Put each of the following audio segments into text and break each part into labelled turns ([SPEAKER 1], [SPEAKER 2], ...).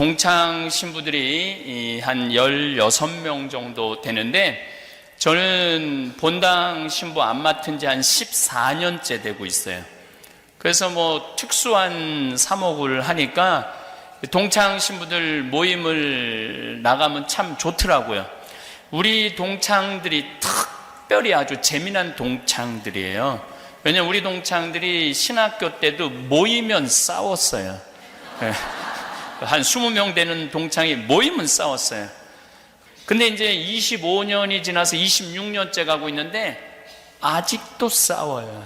[SPEAKER 1] 동창 신부들이 한 16명 정도 되는데, 저는 본당 신부 안 맡은 지 한 14년째 되고 있어요. 그래서 뭐 특수한 사목을 하니까 동창 신부들 모임을 나가면 참 좋더라고요. 우리 동창들이 특별히 아주 재미난 동창들이에요. 왜냐면 우리 동창들이 신학교 때도 모이면 싸웠어요. 한 20명 되는 동창이 모이면 싸웠어요. 근데 이제 25년이 지나서 26년째 가고 있는데 아직도 싸워요.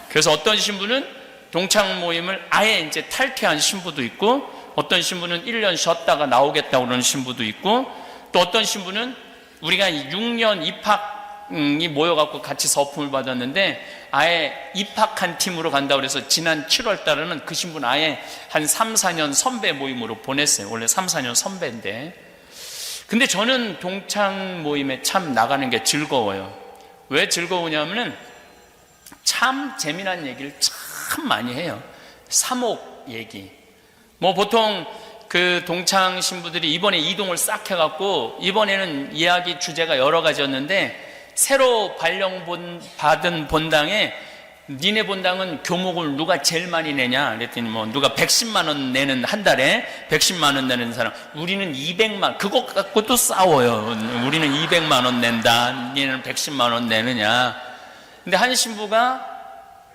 [SPEAKER 1] 그래서 어떤 신부는 동창 모임을 아예 이제 탈퇴한 신부도 있고, 어떤 신부는 1년 쉬었다가 나오겠다고 그러는 신부도 있고, 또 어떤 신부는 우리가 6년 입학이 모여갖고 같이 서품을 받았는데 아예 입학한 팀으로 간다고 그래서 지난 7월 달에는 그 신부는 아예 한 3, 4년 선배 모임으로 보냈어요. 원래 3, 4년 선배인데. 근데 저는 동창 모임에 참 나가는 게 즐거워요. 왜 즐거우냐면은 참 재미난 얘기를 참 많이 해요. 사목 얘기. 뭐 보통 그 동창 신부들이 이번에 이동을 싹 해갖고, 이번에는 이야기 주제가 여러 가지였는데, 새로 받은 본당에 니네 본당은 교목을 누가 제일 많이 내냐 그랬더니 뭐 누가 110만 원 내는, 한 달에 110만 원 내는 사람, 우리는 200만, 그거 갖고도 싸워요. 우리는 200만 원 낸다, 니네는 110만 원 내느냐. 근데 한 신부가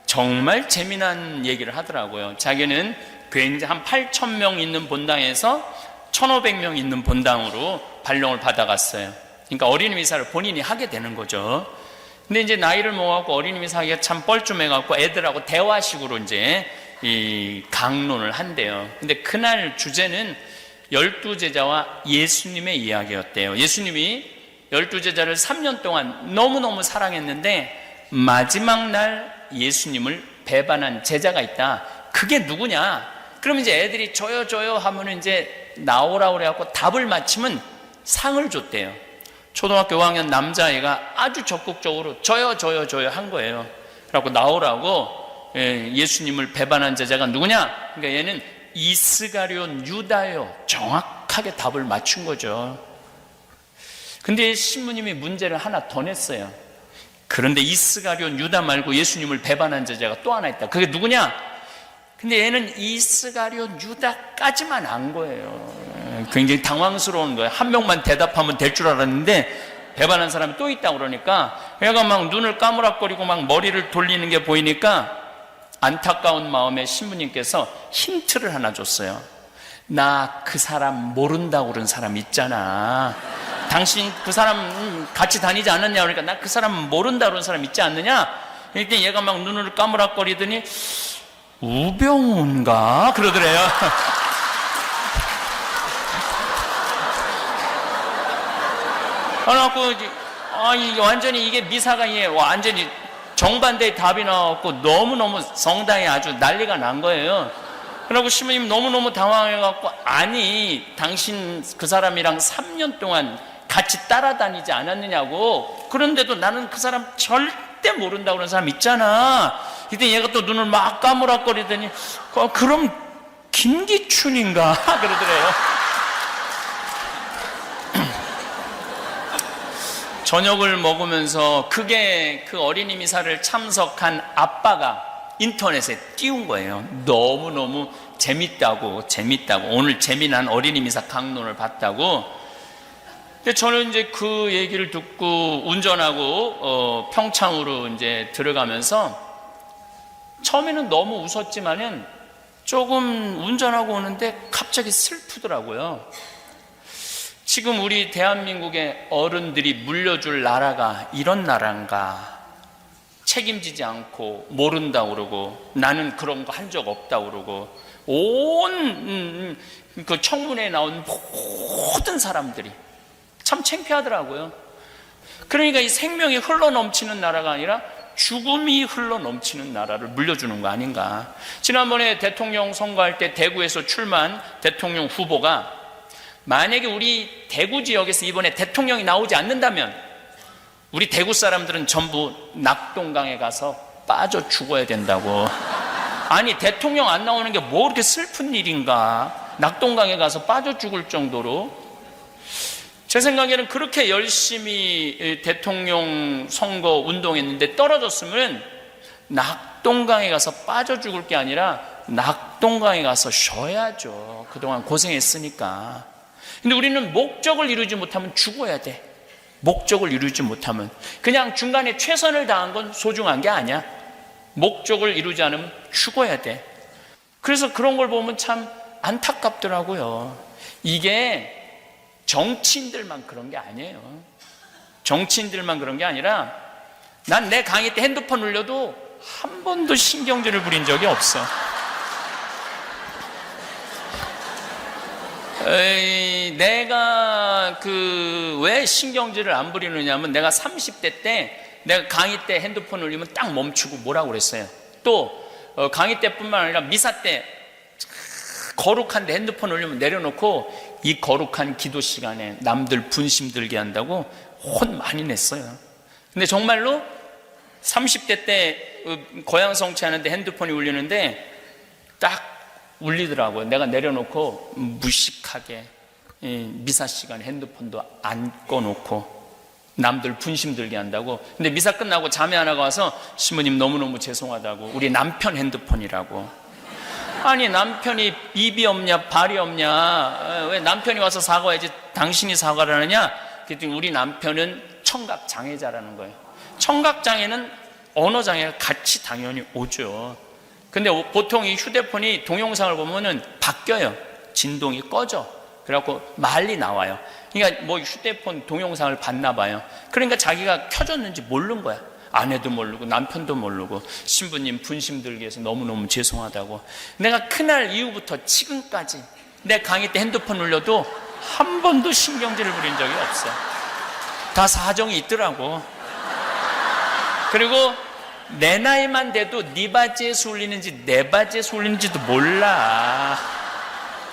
[SPEAKER 1] 정말 재미난 얘기를 하더라고요. 자기는 굉장히 한 8,000명 있는 본당에서 1,500명 있는 본당으로 발령을 받아갔어요. 그러니까 어린이 미사를 본인이 하게 되는 거죠. 근데 이제 나이를 먹어갖고 어린이 미사 하기가 참 뻘쭘해갖고 애들하고 대화식으로 이제 이 강론을 한대요. 근데 그날 주제는 12제자와 예수님의 이야기였대요. 예수님이 12제자를 3년 동안 너무너무 사랑했는데 마지막 날 예수님을 배반한 제자가 있다. 그게 누구냐? 그러면 이제 애들이 저요 하면 이제 나오라고 그래갖고 답을 맞히면 상을 줬대요. 초등학교 5학년 남자애가 아주 적극적으로 저요 한 거예요. 그래갖고 나오라고. 예수님을 배반한 제자가 누구냐? 그러니까 얘는 이스가리온 유다요. 정확하게 답을 맞춘 거죠. 근데 신부님이 문제를 하나 더 냈어요. 그런데 이스가리온 유다 말고 예수님을 배반한 제자가 또 하나 있다. 그게 누구냐? 근데 얘는 이스가리온 유다까지만 안 거예요. 굉장히 당황스러운 거예요. 한 명만 대답하면 될 줄 알았는데 배반한 사람이 또 있다고 그러니까 얘가 막 눈을 까무락거리고 막 머리를 돌리는 게 보이니까 안타까운 마음에 신부님께서 힌트를 하나 줬어요. 나 그 사람 모른다고 그런 사람 있잖아. 당신 그 사람 같이 다니지 않았냐? 그러니까 나 그 사람 모른다 그런 사람 있지 않느냐? 그러니까 얘가 막 눈을 까무락거리더니 우병우인가? 그러더래요. 그래갖고 완전히 이게 미사가 완전히 정반대의 답이 나왔고 너무너무 성당에 아주 난리가 난 거예요. 그리고 신부님 너무너무 당황해갖고, 아니 당신 그 사람이랑 3년 동안 같이 따라다니지 않았느냐고. 그런데도 나는 그 사람 절대 모른다고 그런 사람 있잖아. 그때 얘가 또 눈을 막 까무락거리더니 그럼 김기춘인가? 그러더래요. 저녁을 먹으면서 그게 그 어린이 미사를 참석한 아빠가 인터넷에 띄운 거예요. 너무너무 재밌다고 오늘 재미난 어린이 미사 강론을 봤다고. 근데 저는 이제 그 얘기를 듣고 운전하고 평창으로 이제 들어가면서 처음에는 너무 웃었지만은 조금 운전하고 오는데 갑자기 슬프더라고요. 지금 우리 대한민국의 어른들이 물려줄 나라가 이런 나라인가? 책임지지 않고 모른다고 그러고 나는 그런 거 한 적 없다고 그러고 온 그 청문회에 나온 모든 사람들이 참 창피하더라고요. 그러니까 이 생명이 흘러넘치는 나라가 아니라 죽음이 흘러넘치는 나라를 물려주는 거 아닌가. 지난번에 대통령 선거할 때 대구에서 출마한 대통령 후보가 만약에 우리 대구 지역에서 이번에 대통령이 나오지 않는다면 우리 대구 사람들은 전부 낙동강에 가서 빠져 죽어야 된다고 아니 대통령 안 나오는 게 뭐 그렇게 슬픈 일인가. 낙동강에 가서 빠져 죽을 정도로. 제 생각에는 그렇게 열심히 대통령 선거 운동했는데 떨어졌으면 낙동강에 가서 빠져 죽을 게 아니라 낙동강에 가서 쉬어야죠. 그동안 고생했으니까. 근데 우리는 목적을 이루지 못하면 죽어야 돼. 목적을 이루지 못하면. 그냥 중간에 최선을 다한 건 소중한 게 아니야. 목적을 이루지 않으면 죽어야 돼. 그래서 그런 걸 보면 참 안타깝더라고요. 이게 정치인들만 그런 게 아니에요. 정치인들만 그런 게 아니라 난 내 강의 때 핸드폰 울려도 한 번도 신경질을 부린 적이 없어. 내가 왜 신경질을 안 부리느냐면 내가 30대 때 내가 강의 때 핸드폰 울리면 딱 멈추고 뭐라고 그랬어요. 또 강의 때뿐만 아니라 미사 때 거룩한데 핸드폰 울리면 내려놓고 이 거룩한 기도 시간에 남들 분심 들게 한다고 혼 많이 냈어요. 근데 정말로 30대 때 고향 성취하는데 핸드폰이 울리는데 딱 울리더라고요. 내가 내려놓고 무식하게 미사 시간에 핸드폰도 안 꺼놓고 남들 분심 들게 한다고. 근데 미사 끝나고 자매 하나가 와서 신부님 너무너무 죄송하다고. 우리 남편 핸드폰이라고. 아니 남편이 입이 없냐 발이 없냐, 왜 남편이 와서 사과해야지 당신이 사과를 하느냐. 그랬더니 우리 남편은 청각장애자라는 거예요. 청각장애는 언어장애가 같이 당연히 오죠. 근데 보통 이 휴대폰이 동영상을 보면은 바뀌어요. 진동이 꺼져. 그래갖고 말이 나와요. 그러니까 뭐 휴대폰 동영상을 봤나 봐요. 그러니까 자기가 켜졌는지 모르는 거야. 아내도 모르고 남편도 모르고. 신부님 분심 들게 해서 너무너무 죄송하다고. 내가 그날 이후부터 지금까지 내 강의 때 핸드폰 울려도 한 번도 신경질을 부린 적이 없어. 다 사정이 있더라고. 그리고 내 나이만 돼도 네 바지에서 울리는지 내 바지에서 울리는지도 몰라.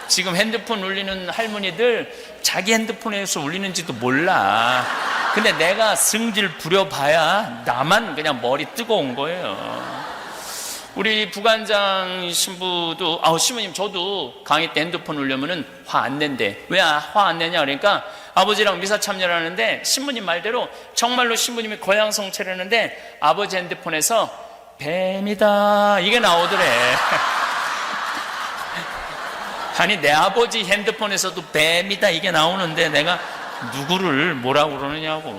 [SPEAKER 1] 지금 핸드폰 울리는 할머니들 자기 핸드폰에서 울리는지도 몰라. 근데 내가 승질 부려봐야 나만 그냥 머리 뜨거운 거예요. 우리 부관장 신부도 신부님 저도 강의 때 핸드폰 울려면은 화 안 낸대. 왜 화 안 내냐 그러니까 아버지랑 미사 참여를 하는데 신부님 말대로 정말로 신부님이 고향 성취를 하는데 아버지 핸드폰에서 뱀이다 이게 나오더래. 아니 내 아버지 핸드폰에서도 뱀이다 이게 나오는데 내가 누구를 뭐라고 그러느냐고.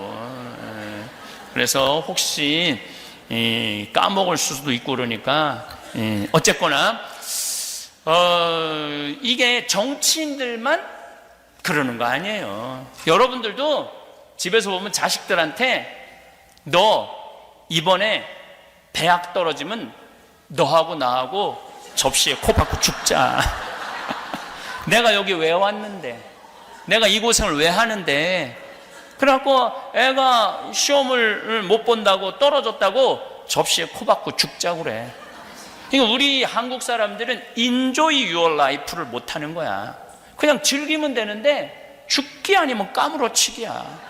[SPEAKER 1] 그래서 혹시 까먹을 수도 있고 그러니까 어쨌거나 이게 정치인들만 그러는 거 아니에요. 여러분들도 집에서 보면 자식들한테 너 이번에 대학 떨어지면 너하고 나하고 접시에 코 박고 죽자. 내가 여기 왜 왔는데, 내가 이 고생을 왜 하는데, 그래갖고 애가 시험을 못 본다고 떨어졌다고 접시에 코 박고 죽자고 그래. 그러니까 우리 한국 사람들은 enjoy your life를 못 하는 거야. 그냥 즐기면 되는데 죽기 아니면 까무러치기야.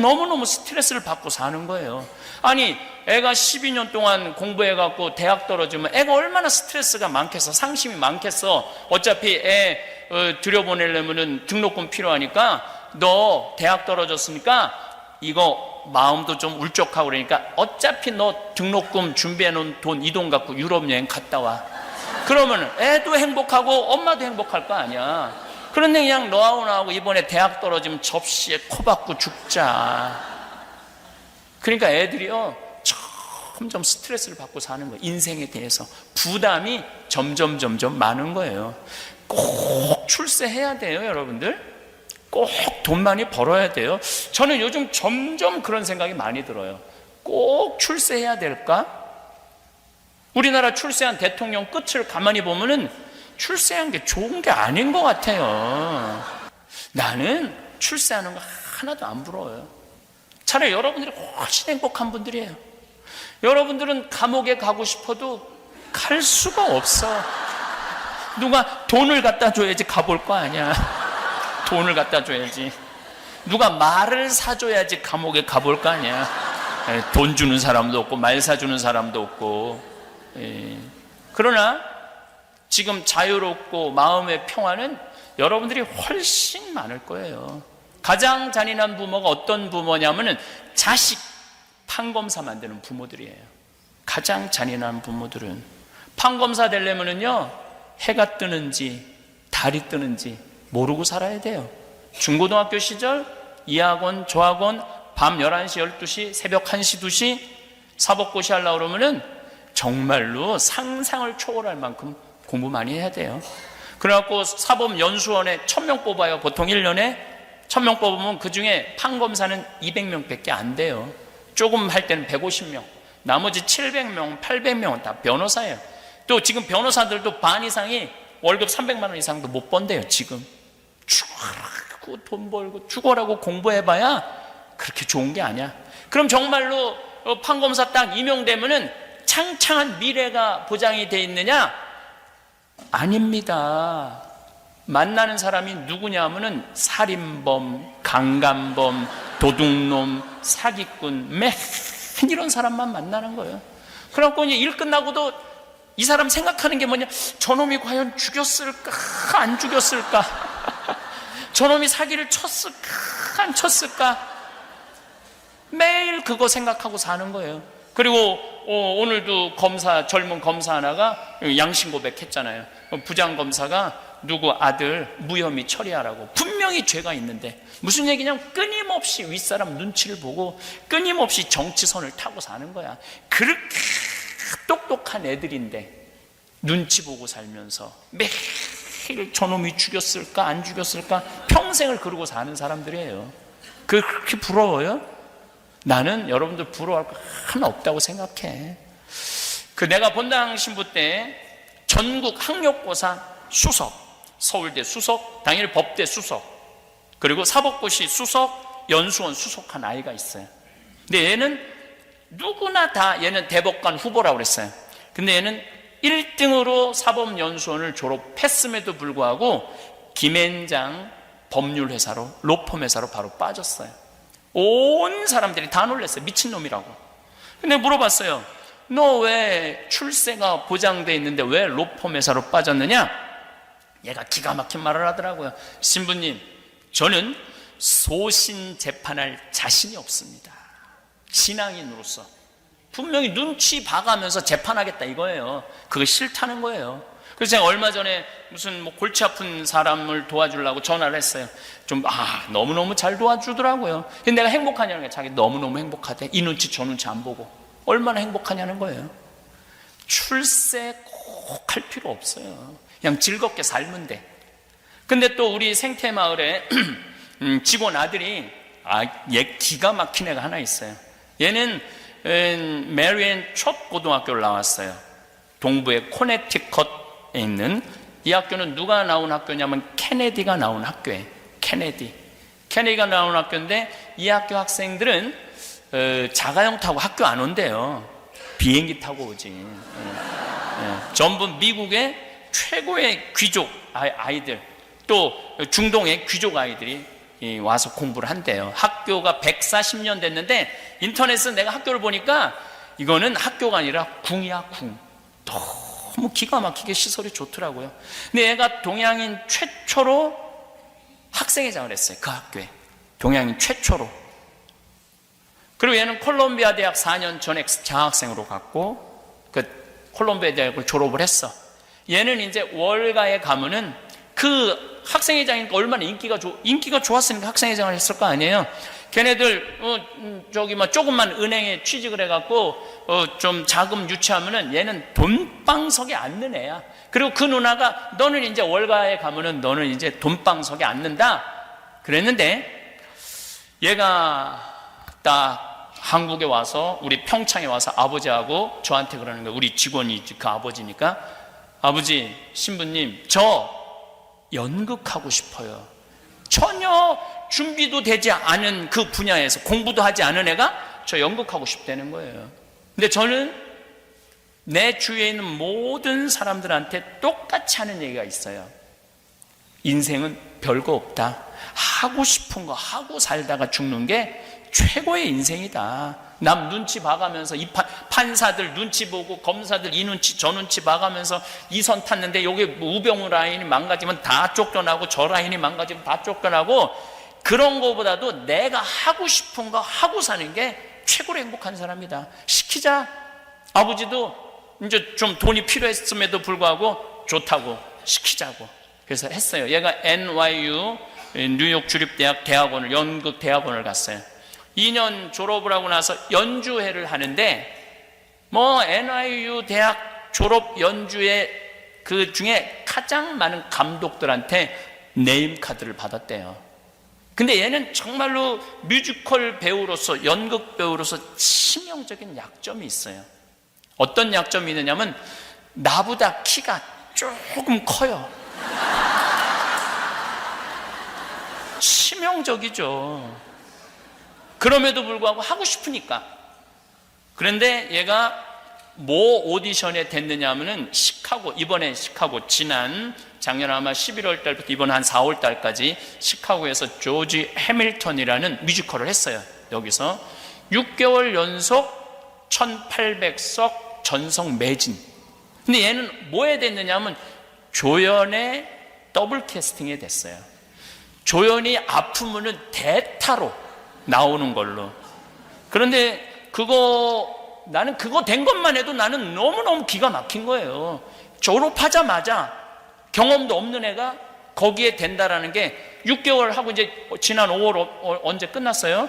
[SPEAKER 1] 너무너무 스트레스를 받고 사는 거예요. 아니 애가 12년 동안 공부해갖고 대학 떨어지면 애가 얼마나 스트레스가 많겠어. 상심이 많겠어. 어차피 애 들여보내려면 등록금 필요하니까 너 대학 떨어졌으니까 이거 마음도 좀 울적하고 그러니까 어차피 너 등록금 준비해놓은 돈 이 돈 갖고 유럽 여행 갔다 와. 그러면 애도 행복하고 엄마도 행복할 거 아니야. 그런데 그냥 너하고 나하고 이번에 대학 떨어지면 접시에 코 박고 죽자. 그러니까 애들이요 점점 스트레스를 받고 사는 거예요. 인생에 대해서 부담이 점점 많은 거예요. 꼭 출세해야 돼요, 여러분들. 꼭 돈 많이 벌어야 돼요. 저는 요즘 점점 그런 생각이 많이 들어요. 꼭 출세해야 될까? 우리나라 출세한 대통령 끝을 가만히 보면은 출세한 게 좋은 게 아닌 것 같아요. 나는 출세하는 거 하나도 안 부러워요. 차라리 여러분들이 훨씬 행복한 분들이에요. 여러분들은 감옥에 가고 싶어도 갈 수가 없어. 누가 돈을 갖다 줘야지 가볼 거 아니야. 돈을 갖다 줘야지. 누가 말을 사줘야지 감옥에 가볼 거 아니야. 돈 주는 사람도 없고 말 사주는 사람도 없고. 그러나 지금 자유롭고 마음의 평화는 여러분들이 훨씬 많을 거예요. 가장 잔인한 부모가 어떤 부모냐면은 자식 판검사 만드는 부모들이에요. 가장 잔인한 부모들은 판검사 되려면은요, 해가 뜨는지 달이 뜨는지 모르고 살아야 돼요. 중고등학교 시절 이학원, 조학원, 밤 11시, 12시, 새벽 1시, 2시 사법고시 하려고 그러면은 정말로 상상을 초월할 만큼 공부 많이 해야 돼요. 그래갖고 사법연수원에 1000명 뽑아요. 보통 1년에 1000명 뽑으면 그 중에 판검사는 200명 밖에 안 돼요. 조금 할 때는 150명, 나머지 700명, 800명은 다 변호사예요. 또 지금 변호사들도 반 이상이 월급 300만 원 이상도 못 번대요. 지금 죽어라고 돈 벌고 죽어라고 공부해봐야 그렇게 좋은 게 아니야. 그럼 정말로 판검사 딱 임용되면은 창창한 미래가 보장이 돼 있느냐? 아닙니다. 만나는 사람이 누구냐 하면은 살인범, 강간범, 도둑놈, 사기꾼, 맨 이런 사람만 만나는 거예요. 그래갖고 이제 일 끝나고도 이 사람 생각하는 게 뭐냐? 저놈이 과연 죽였을까? 안 죽였을까? 저놈이 사기를 쳤을까? 안 쳤을까? 매일 그거 생각하고 사는 거예요. 그리고 오늘도 젊은 검사 하나가 양심 고백했잖아요. 부장검사가 누구 아들 무혐의 처리하라고. 분명히 죄가 있는데 무슨 얘기냐면 끊임없이 윗사람 눈치를 보고 끊임없이 정치선을 타고 사는 거야. 그렇게 똑똑한 애들인데 눈치 보고 살면서 매일 저놈이 죽였을까 안 죽였을까 평생을 그러고 사는 사람들이에요. 그렇게 부러워요? 나는 여러분들 부러워할 거 하나 없다고 생각해. 내가 본당 신부 때 전국 학력고사 수석, 서울대 수석, 당연히 법대 수석, 그리고 사법고시 수석, 연수원 수석한 아이가 있어요. 근데 얘는 누구나 다 얘는 대법관 후보라고 그랬어요. 근데 얘는 1등으로 사법연수원을 졸업했음에도 불구하고 김앤장 법률회사로, 로펌 회사로 바로 빠졌어요. 온 사람들이 다 놀랐어요. 미친놈이라고. 근데 물어봤어요. 너 왜 출세가 보장돼 있는데 왜 로펌 회사로 빠졌느냐? 얘가 기가 막힌 말을 하더라고요. 신부님, 저는 소신 재판할 자신이 없습니다. 신앙인으로서 분명히 눈치 봐가면서 재판하겠다 이거예요. 그거 싫다는 거예요. 그래서 제가 얼마 전에 무슨 골치 아픈 사람을 도와주려고 전화를 했어요. 너무너무 잘 도와주더라고요. 근데 내가 행복하냐는 게 자기 너무너무 행복하대. 이 눈치 저 눈치 안 보고. 얼마나 행복하냐는 거예요. 출세 꼭 할 필요 없어요. 그냥 즐겁게 살면 돼. 근데 또 우리 생태마을에 직원 아들이 얘 기가 막힌 애가 하나 있어요. 얘는 메리앤 첫 고등학교를 나왔어요. 동부의 코네티컷에 있는 이 학교는 누가 나온 학교냐면 케네디가 나온 학교예요. 케네디가 나온 학교인데 이 학교 학생들은 자가용 타고 학교 안 온대요. 비행기 타고 오지. 전부 미국의 최고의 귀족 아이들, 또 중동의 귀족 아이들이 와서 공부를 한대요. 학교가 140년 됐는데 인터넷은 내가 학교를 보니까 이거는 학교가 아니라 궁이야, 궁. 너무 기가 막히게 시설이 좋더라고요. 근데 얘가 동양인 최초로 학생회장을 했어요. 그 학교에. 동양인 최초로. 그리고 얘는 콜롬비아 대학 4년 전액 장학생으로 갔고 콜롬비아 대학을 졸업을 했어. 얘는 이제 월가에 가면은 그 학생회장이니까 얼마나 인기가 좋았으니까 학생회장을 했을 거 아니에요. 걔네들 조금만 은행에 취직을 해갖고 좀 자금 유치하면은 얘는 돈방석에 앉는 애야. 그리고 그 누나가 너는 이제 월가에 가면은 너는 이제 돈방석에 앉는다 그랬는데 얘가 딱 한국에 와서 우리 평창에 와서 아버지하고 저한테 그러는 거예요. 우리 직원이 그 아버지니까 아버지, 신부님, 저 연극하고 싶어요. 전혀 준비도 되지 않은 그 분야에서 공부도 하지 않은 애가 저 연극하고 싶다는 거예요. 근데 저는 내 주위에 있는 모든 사람들한테 똑같이 하는 얘기가 있어요. 인생은 별거 없다. 하고 싶은 거 하고 살다가 죽는 게 최고의 인생이다. 남 눈치 봐가면서 이 판사들 눈치 보고 검사들 이 눈치 저 눈치 봐가면서 이 선 탔는데 여기 우병우 라인이 망가지면 다 쫓겨나고 저 라인이 망가지면 다 쫓겨나고, 그런 거보다도 내가 하고 싶은 거 하고 사는 게 최고로 행복한 사람이다. 시키자. 아버지도 이제 좀 돈이 필요했음에도 불구하고 좋다고 시키자고 그래서 했어요. 얘가 NYU 뉴욕 주립대학 대학원을, 연극 대학원을 갔어요. 2년 졸업을 하고 나서 연주회를 하는데 뭐 NYU 대학 졸업 연주회 그 중에 가장 많은 감독들한테 네임카드를 받았대요. 근데 얘는 정말로 뮤지컬 배우로서, 연극 배우로서 치명적인 약점이 있어요. 어떤 약점이 있느냐면 나보다 키가 조금 커요. 치명적이죠. 그럼에도 불구하고 하고 싶으니까. 그런데 얘가 뭐 오디션에 됐느냐 하면은 시카고, 이번에 시카고, 작년 아마 11월 달부터 이번 한 4월 달까지 시카고에서 조지 해밀턴이라는 뮤지컬을 했어요. 여기서 6개월 연속 1800석 전성 매진. 근데 얘는 뭐에 됐느냐 하면 조연의 더블 캐스팅에 됐어요. 조연이 아프면은 대타로 나오는 걸로. 그런데 나는 그거 된 것만 해도 나는 너무너무 기가 막힌 거예요. 졸업하자마자 경험도 없는 애가 거기에 된다라는 게 6개월 하고 이제 지난 5월 언제 끝났어요?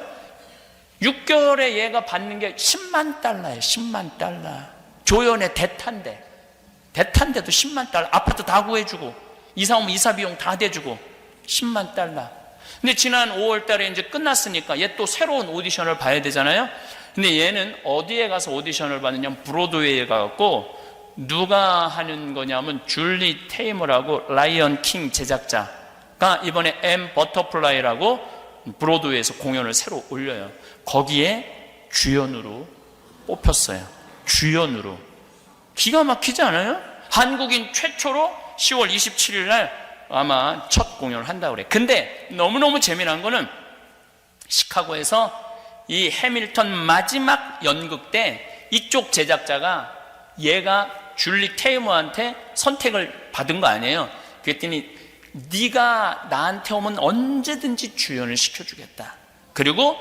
[SPEAKER 1] 6개월에 얘가 받는 게 10만 달러예요. 10만 달러. 조연의 대타인데도 10만 달러. 아파트 다 구해주고 이사 오면 이사 비용 다 대주고 10만 달러. 근데 지난 5월 달에 이제 끝났으니까 얘 또 새로운 오디션을 봐야 되잖아요. 근데 얘는 어디에 가서 오디션을 받느냐면 브로드웨이에 가갖고, 누가 하는 거냐면 줄리 테이머라고 라이언 킹 제작자가 이번에 M 버터플라이라고 브로드웨이에서 공연을 새로 올려요. 거기에 주연으로 뽑혔어요. 주연으로. 기가 막히지 않아요? 한국인 최초로 10월 27일 날 아마 첫 공연을 한다고 그래. 근데 너무너무 재미난 거는 시카고에서 이 해밀턴 마지막 연극 때 이쪽 제작자가 얘가 줄리 테이머한테 선택을 받은 거 아니에요. 그랬더니 네가 나한테 오면 언제든지 주연을 시켜주겠다. 그리고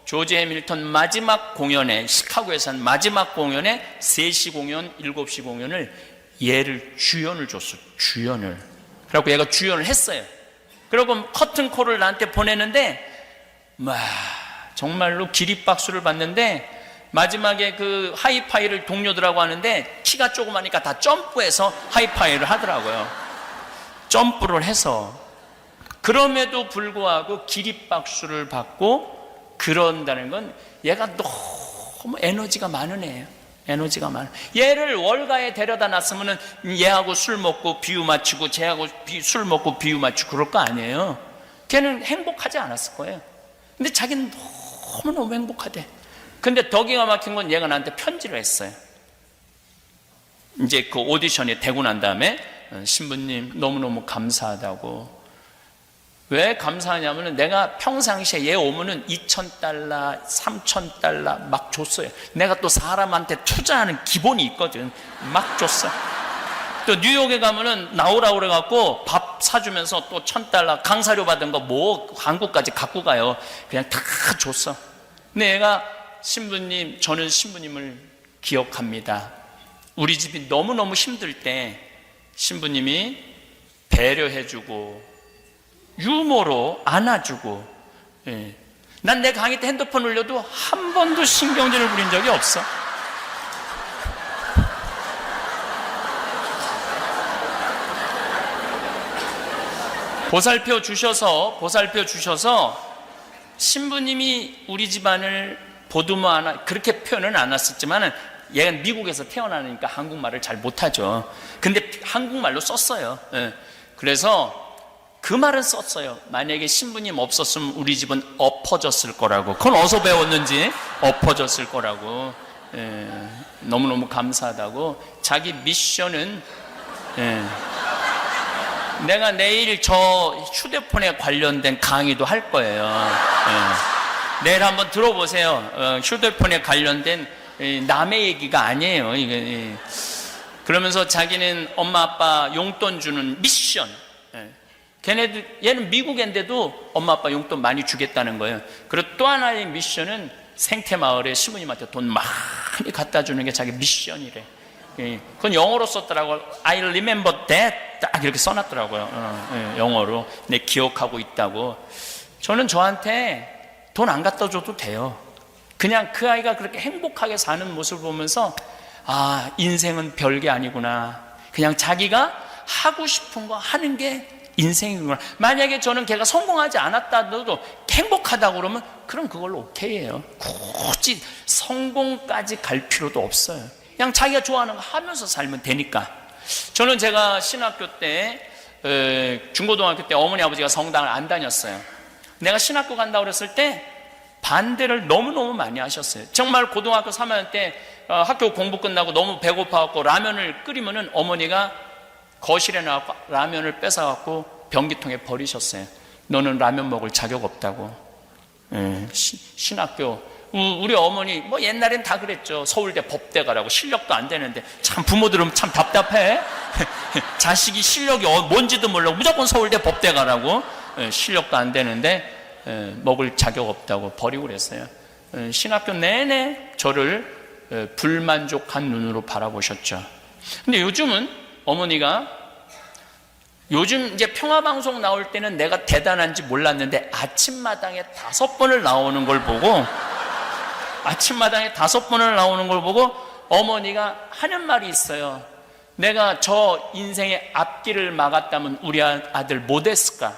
[SPEAKER 1] 조지 해밀턴 마지막 공연에, 시카고에서 한 마지막 공연에 3시 공연, 7시 공연을 얘를 주연을 줬어. 주연을. 그래갖고 얘가 주연을 했어요. 그리고 커튼콜을 나한테 보내는데 정말로 기립박수를 받는데, 마지막에 그 하이파이를 동료들하고 하는데 키가 조그마니까 다 점프해서 하이파이를 하더라고요. 점프를 해서. 그럼에도 불구하고 기립박수를 받고 그런다는 건 얘가 너무 에너지가 많은 애예요. 에너지가 많아. 얘를 월가에 데려다 놨으면은 얘하고 술 먹고 비유 맞추고 쟤하고 술 먹고 비유 맞추고 그럴 거 아니에요. 걔는 행복하지 않았을 거예요. 근데 자기는 너무너무 행복하대. 근데 더 기가 막힌 건 얘가 나한테 편지를 했어요. 이제 그 오디션이 되고 난 다음에, 신부님 너무너무 감사하다고. 왜 감사하냐면은 내가 평상시에 얘 오면은 2,000달러, 3,000달러 막 줬어요. 내가 또 사람한테 투자하는 기본이 있거든. 막 줬어. 또 뉴욕에 가면은 나오라 그래갖고 밥 사주면서 또 1,000달러 강사료 받은 거 뭐 한국까지 갖고 가요. 그냥 다 줬어. 근데 얘가 신부님, 저는 신부님을 기억합니다. 우리 집이 너무너무 힘들 때 신부님이 배려해주고 유머로 안아주고, 난 내 강의 때 핸드폰 울려도 한 번도 신경질을 부린 적이 없어. 보살펴 주셔서 신부님이 우리 집안을 보듬어 안아, 그렇게 표현은 안 했었지만 얘가 미국에서 태어나니까 한국말을 잘 못하죠. 근데 한국말로 썼어요. 그래서 그 말은 썼어요. 만약에 신부님 없었으면 우리 집은 엎어졌을 거라고. 그건 어디서 배웠는지. 엎어졌을 거라고. 너무너무 감사하다고. 자기 미션은, 내가 내일 저 휴대폰에 관련된 강의도 할 거예요. 내일 한번 들어보세요. 휴대폰에 관련된 남의 얘기가 아니에요. 이게. 그러면서 자기는 엄마 아빠 용돈 주는 미션. 얘는 미국 앤데도 엄마 아빠 용돈 많이 주겠다는 거예요. 그리고 또 하나의 미션은 생태마을에 시부님한테 돈 많이 갖다 주는 게 자기 미션이래. 그건 영어로 썼더라고요. I remember that. 딱 이렇게 써놨더라고요. 영어로. 내 기억하고 있다고. 저는 저한테 돈 안 갖다 줘도 돼요. 그냥 그 아이가 그렇게 행복하게 사는 모습을 보면서 아, 인생은 별게 아니구나. 그냥 자기가 하고 싶은 거 하는 게 인생이구나. 만약에 저는 걔가 성공하지 않았다도 행복하다고 그러면 그럼 그걸로 오케이예요. 굳이 성공까지 갈 필요도 없어요. 그냥 자기가 좋아하는 거 하면서 살면 되니까. 저는 제가 신학교 때 중고등학교 때 어머니 아버지가 성당을 안 다녔어요. 내가 신학교 간다고 그랬을 때 반대를 너무너무 많이 하셨어요. 정말 고등학교 3학년 때 학교 공부 끝나고 너무 배고파갖고 라면을 끓이면은 어머니가 거실에 나와서 라면을 뺏어갖고 변기통에 버리셨어요. 너는 라면 먹을 자격 없다고. 신학교 우리 어머니 뭐 옛날엔 다 그랬죠. 서울대 법대 가라고. 실력도 안 되는데 참 부모들은 참 답답해. 자식이 실력이 뭔지도 모르고 무조건 서울대 법대 가라고. 실력도 안 되는데 먹을 자격 없다고 버리고 그랬어요. 신학교 내내 저를 불만족한 눈으로 바라보셨죠. 근데 요즘은 어머니가 요즘 이제 평화방송 나올 때는 내가 대단한지 몰랐는데 아침마당에 5번을 나오는 걸 보고 아침마당에 5번을 나오는 걸 보고 어머니가 하는 말이 있어요. 내가 저 인생의 앞길을 막았다면 우리 아들 못 했을까?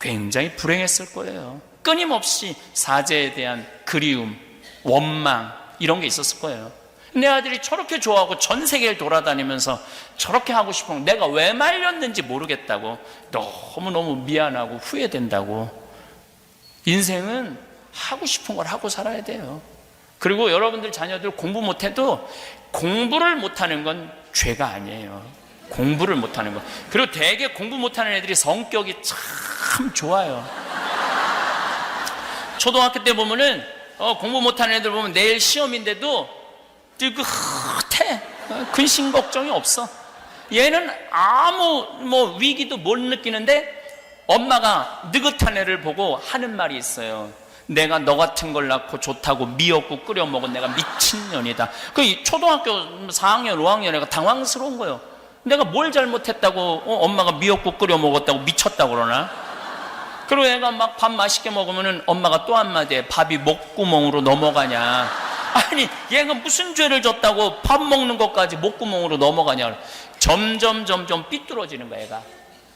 [SPEAKER 1] 굉장히 불행했을 거예요. 끊임없이 사제에 대한 그리움, 원망 이런 게 있었을 거예요. 내 아들이 저렇게 좋아하고 전 세계를 돌아다니면서 저렇게 하고 싶은 거 내가 왜 말렸는지 모르겠다고 너무너무 미안하고 후회된다고. 인생은 하고 싶은 걸 하고 살아야 돼요. 그리고 여러분들 자녀들 공부 못해도 공부를 못하는 건 죄가 아니에요. 공부를 못하는 거. 그리고 되게 공부 못하는 애들이 성격이 참 좋아요. 초등학교 때 보면은 공부 못하는 애들 보면 내일 시험인데도 뜨긋해. 근심 걱정이 없어. 얘는 아무 위기도 못 느끼는데 엄마가 느긋한 애를 보고 하는 말이 있어요. 내가 너 같은 걸 낳고 좋다고 미역국 끓여 먹은 내가 미친년이다. 그 초등학교 4학년, 5학년 애가 당황스러운 거예요. 내가 뭘 잘못했다고 엄마가 미역국 끓여 먹었다고 미쳤다고 그러나? 그리고 애가 막 밥 맛있게 먹으면은 엄마가 또 한마디 해. 밥이 목구멍으로 넘어가냐. 아니 얘가 무슨 죄를 졌다고 밥 먹는 것까지 목구멍으로 넘어가냐. 점점 삐뚤어지는 거야 얘가.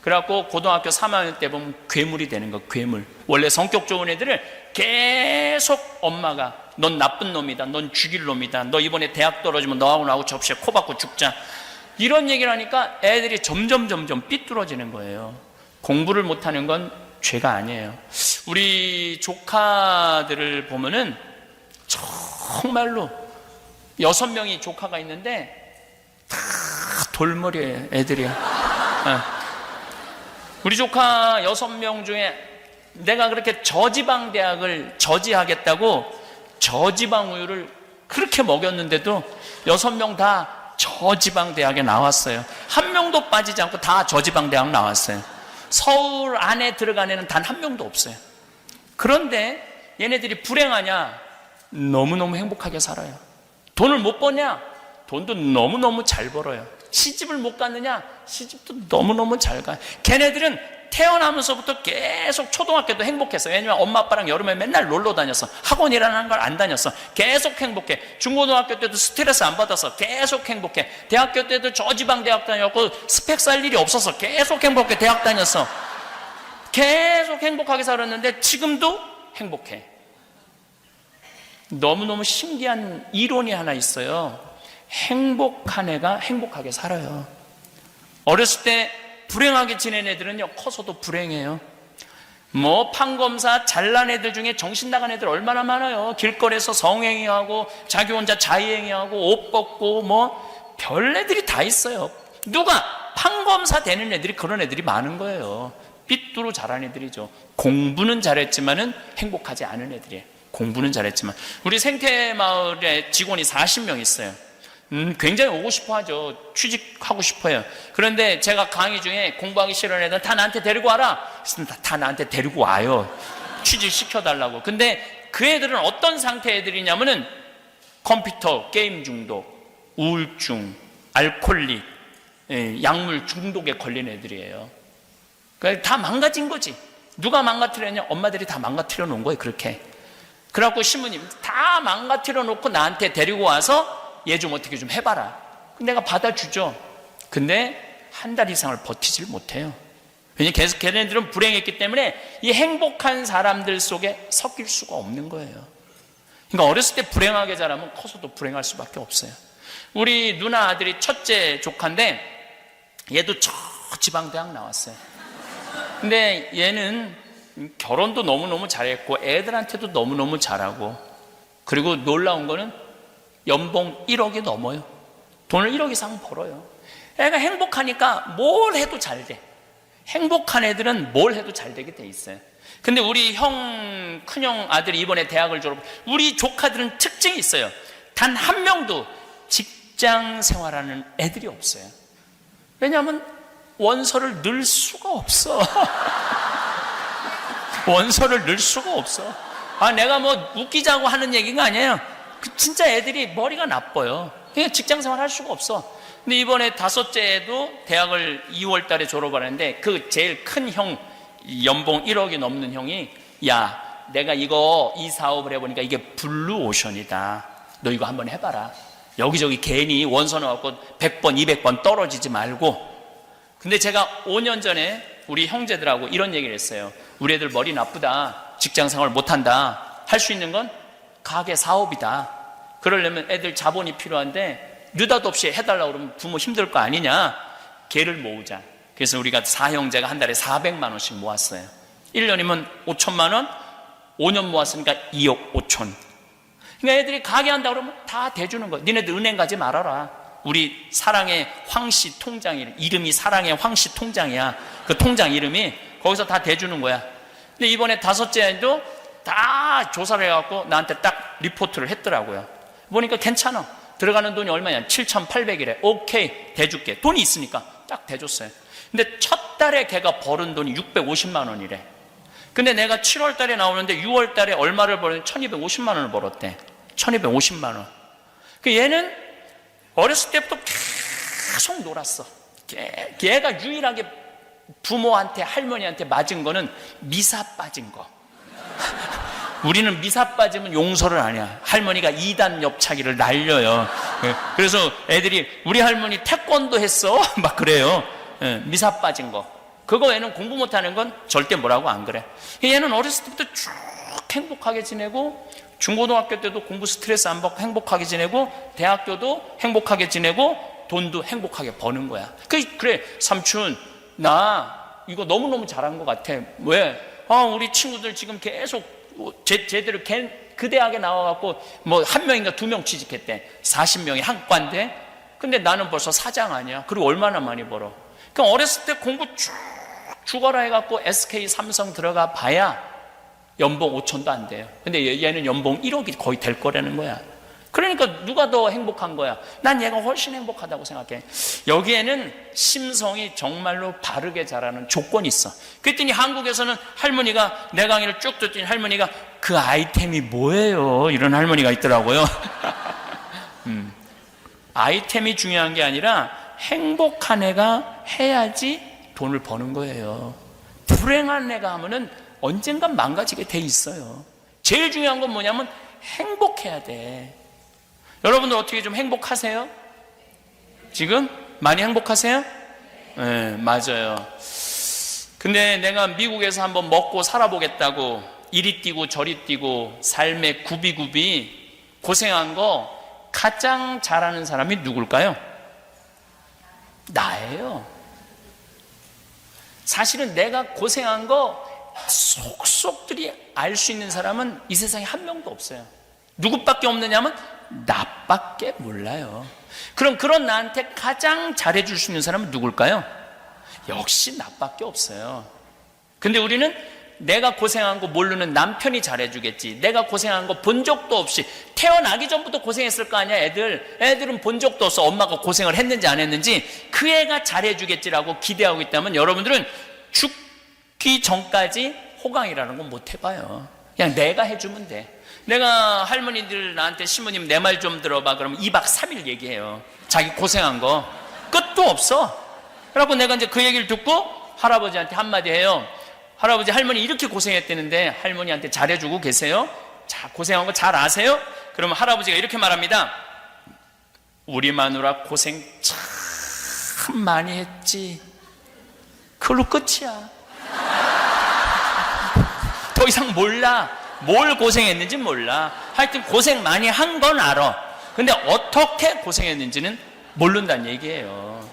[SPEAKER 1] 그래갖고 고등학교 3학년 때 보면 괴물이 되는 거. 괴물. 원래 성격 좋은 애들을 계속 엄마가 넌 나쁜 놈이다, 넌 죽일 놈이다, 너 이번에 대학 떨어지면 너하고 나하고 접시에 코 박고 죽자, 이런 얘기를 하니까 애들이 점점 삐뚤어지는 거예요. 공부를 못하는 건 죄가 아니에요. 우리 조카들을 보면은 정말로 6명이 조카가 있는데 다 돌머리예요. 애들이야. 우리 조카 6명 중에 내가 그렇게 저지방 대학을 저지하겠다고 저지방 우유를 그렇게 먹였는데도 6명 다 저지방 대학에 나왔어요. 한 명도 빠지지 않고 다 저지방 대학 나왔어요. 서울 안에 들어간 애는 단 한 명도 없어요. 그런데 얘네들이 불행하냐? 너무너무 행복하게 살아요. 돈을 못 버냐? 돈도 너무너무 잘 벌어요. 시집을 못 갔느냐? 시집도 너무너무 잘 가요. 걔네들은 태어나면서부터 계속 초등학교도 행복했어요. 왜냐면 엄마 아빠랑 여름에 맨날 놀러 다녔어. 학원이라는 걸 안 다녔어. 계속 행복해. 중고등학교 때도 스트레스 안 받았어. 계속 행복해. 대학교 때도 저지방 대학 다녔고 스펙 살 일이 없어서 계속 행복해. 대학 다녔어. 계속 행복하게 살았는데 지금도 행복해. 너무너무 신기한 이론이 하나 있어요. 행복한 애가 행복하게 살아요. 어렸을 때 불행하게 지낸 애들은요, 커서도 불행해요. 판검사 잘난 애들 중에 정신 나간 애들 얼마나 많아요. 길거리에서 성행위하고 자기 혼자 자의행위하고 옷 벗고 별 애들이 다 있어요. 누가 판검사 되는 애들이 그런 애들이 많은 거예요. 삐뚤어 잘한 애들이죠. 공부는 잘했지만은 행복하지 않은 애들이에요. 공부는 잘했지만. 우리 생태마을에 직원이 40명 있어요. 굉장히 오고 싶어 하죠. 취직하고 싶어요. 그런데 제가 강의 중에 공부하기 싫어하는 애들 다 나한테 데리고 와라. 다 나한테 데리고 와요. 취직시켜달라고. 근데 그 애들은 어떤 상태 애들이냐면은 컴퓨터, 게임 중독, 우울증, 알코올릭, 약물 중독에 걸린 애들이에요. 그러니까 다 망가진 거지. 누가 망가뜨렸냐? 엄마들이 다 망가뜨려 놓은 거예요. 그렇게. 그래갖고 신부님 다 망가뜨려 놓고 나한테 데리고 와서 얘 좀 어떻게 좀 해봐라. 내가 받아주죠. 근데 한 달 이상을 버티질 못해요. 왜냐하면 계속 걔네들은 불행했기 때문에 이 행복한 사람들 속에 섞일 수가 없는 거예요. 그러니까 어렸을 때 불행하게 자라면 커서도 불행할 수밖에 없어요. 우리 누나 아들이 첫째 조카인데 얘도 저 지방대학 나왔어요. 근데 얘는 결혼도 너무너무 잘했고 애들한테도 너무너무 잘하고, 그리고 놀라운 거는 연봉 1억이 넘어요. 돈을 1억 이상 벌어요. 애가 행복하니까 뭘 해도 잘 돼. 행복한 애들은 뭘 해도 잘 되게 돼 있어요. 근데 우리 큰형 아들이 이번에 대학을 우리 조카들은 특징이 있어요. 단 한 명도 직장 생활하는 애들이 없어요. 왜냐하면 원서를 넣을 수가 없어. 원서를 넣을 수가 없어. 내가 뭐 웃기자고 하는 얘기가 아니에요. 진짜 애들이 머리가 나빠요. 그냥 직장 생활 할 수가 없어. 근데 이번에 다섯째도 대학을 2월 달에 졸업하는데 그 제일 큰 형, 연봉 1억이 넘는 형이, 야, 내가 이 사업을 해보니까 이게 블루오션이다. 너 이거 한번 해봐라. 여기저기 괜히 원서 넣어갖고 100번, 200번 떨어지지 말고. 근데 제가 5년 전에 우리 형제들하고 이런 얘기를 했어요. 우리 애들 머리 나쁘다. 직장 생활 못한다. 할 수 있는 건 가게 사업이다. 그러려면 애들 자본이 필요한데 느닷없이 해달라고 그러면 부모 힘들 거 아니냐. 걔를 모으자. 그래서 우리가 4형제가 한 달에 400만 원씩 모았어요. 1년이면 5천만 원, 5년 모았으니까 2억 5천. 그러니까 애들이 가게 한다 그러면 다 대주는 거예요. 니네들 은행 가지 말아라. 우리 사랑의 황씨 통장이, 이름이 사랑의 황씨 통장이야. 그 통장 이름이. 거기서 다 대주는 거야. 근데 이번에 다섯째도 다 조사를 해갖고 나한테 딱 리포트를 했더라고요. 보니까 괜찮아. 들어가는 돈이 얼마냐? 7,800이래. 오케이, 대줄게. 돈이 있으니까 딱 대줬어요. 근데 첫 달에 걔가 벌은 돈이 650만 원이래. 근데 내가 7월 달에 나오는데 6월 달에 얼마를 벌었는데 1,250만 원을 벌었대. 1,250만 원. 얘는 어렸을 때부터 계속 놀았어. 걔가 유일하게 부모한테, 할머니한테 맞은 거는 미사 빠진 거. 우리는 미사 빠지면 용서를 안 해. 할머니가 2단 옆차기를 날려요. 그래서 애들이 우리 할머니 태권도 했어? 막 그래요. 미사 빠진 거. 그거 외에는 공부 못하는 건 절대 뭐라고 안 그래. 얘는 어렸을 때부터 쭉 행복하게 지내고, 중고등학교 때도 공부 스트레스 안 받고 행복하게 지내고, 대학교도 행복하게 지내고, 돈도 행복하게 버는 거야. 그래, 삼촌, 나 이거 너무너무 잘한 것 같아. 왜? 우리 친구들 지금 계속 제대로 그 대학에 나와갖고 뭐 한 명인가 2명 취직했대. 40명이 한 과인데. 근데 나는 벌써 사장 아니야. 그리고 얼마나 많이 벌어. 그러니까 어렸을 때 공부 쭉 죽어라 해갖고 SK 삼성 들어가 봐야 연봉 5천도 안 돼요. 근데 얘는 연봉 1억이 거의 될 거라는 거야. 그러니까 누가 더 행복한 거야? 난 얘가 훨씬 행복하다고 생각해. 여기에는 심성이 정말로 바르게 자라는 조건이 있어. 그랬더니 한국에서는 할머니가, 내 강의를 쭉 듣더니 할머니가 그 아이템이 뭐예요? 이런 할머니가 있더라고요. 아이템이 중요한 게 아니라 행복한 애가 해야지 돈을 버는 거예요. 불행한 애가 하면은 언젠간 망가지게 돼 있어요. 제일 중요한 건 뭐냐면 행복해야 돼. 여러분들 어떻게 좀 행복하세요? 지금? 많이 행복하세요? 네, 맞아요. 근데 내가 미국에서 한번 먹고 살아보겠다고 이리 뛰고 저리 뛰고 삶의 구비구비 고생한 거 가장 잘하는 사람이 누굴까요? 나예요. 사실은 내가 고생한 거 속속들이 알 수 있는 사람은 이 세상에 한 명도 없어요. 누구밖에 없느냐면 나밖에 몰라요. 그럼 그런 나한테 가장 잘해줄 수 있는 사람은 누굴까요? 역시 나밖에 없어요. 근데 우리는 내가 고생한 거 모르는 남편이 잘해주겠지, 내가 고생한 거 본 적도 없이 태어나기 전부터 고생했을 거 아니야. 애들은 본 적도 없어. 엄마가 고생을 했는지 안 했는지. 그 애가 잘해주겠지라고 기대하고 있다면 여러분들은 죽기 전까지 호강이라는 건 못 해봐요. 그냥 내가 해주면 돼. 내가 할머니들 나한테 신부님 내 말 좀 들어봐 그러면 2박 3일 얘기해요. 자기 고생한 거 끝도 없어. 그래갖고 내가 이제 그 얘기를 듣고 할아버지한테 한마디 해요. 할아버지, 할머니 이렇게 고생했다는데 할머니한테 잘해주고 계세요? 자, 고생한 거 잘 아세요? 그러면 할아버지가 이렇게 말합니다. 우리 마누라 고생 참 많이 했지. 그걸로 끝이야. 더 이상 몰라. 뭘 고생했는지 몰라. 하여튼 고생 많이 한 건 알아. 근데 어떻게 고생했는지는 모른다는 얘기예요.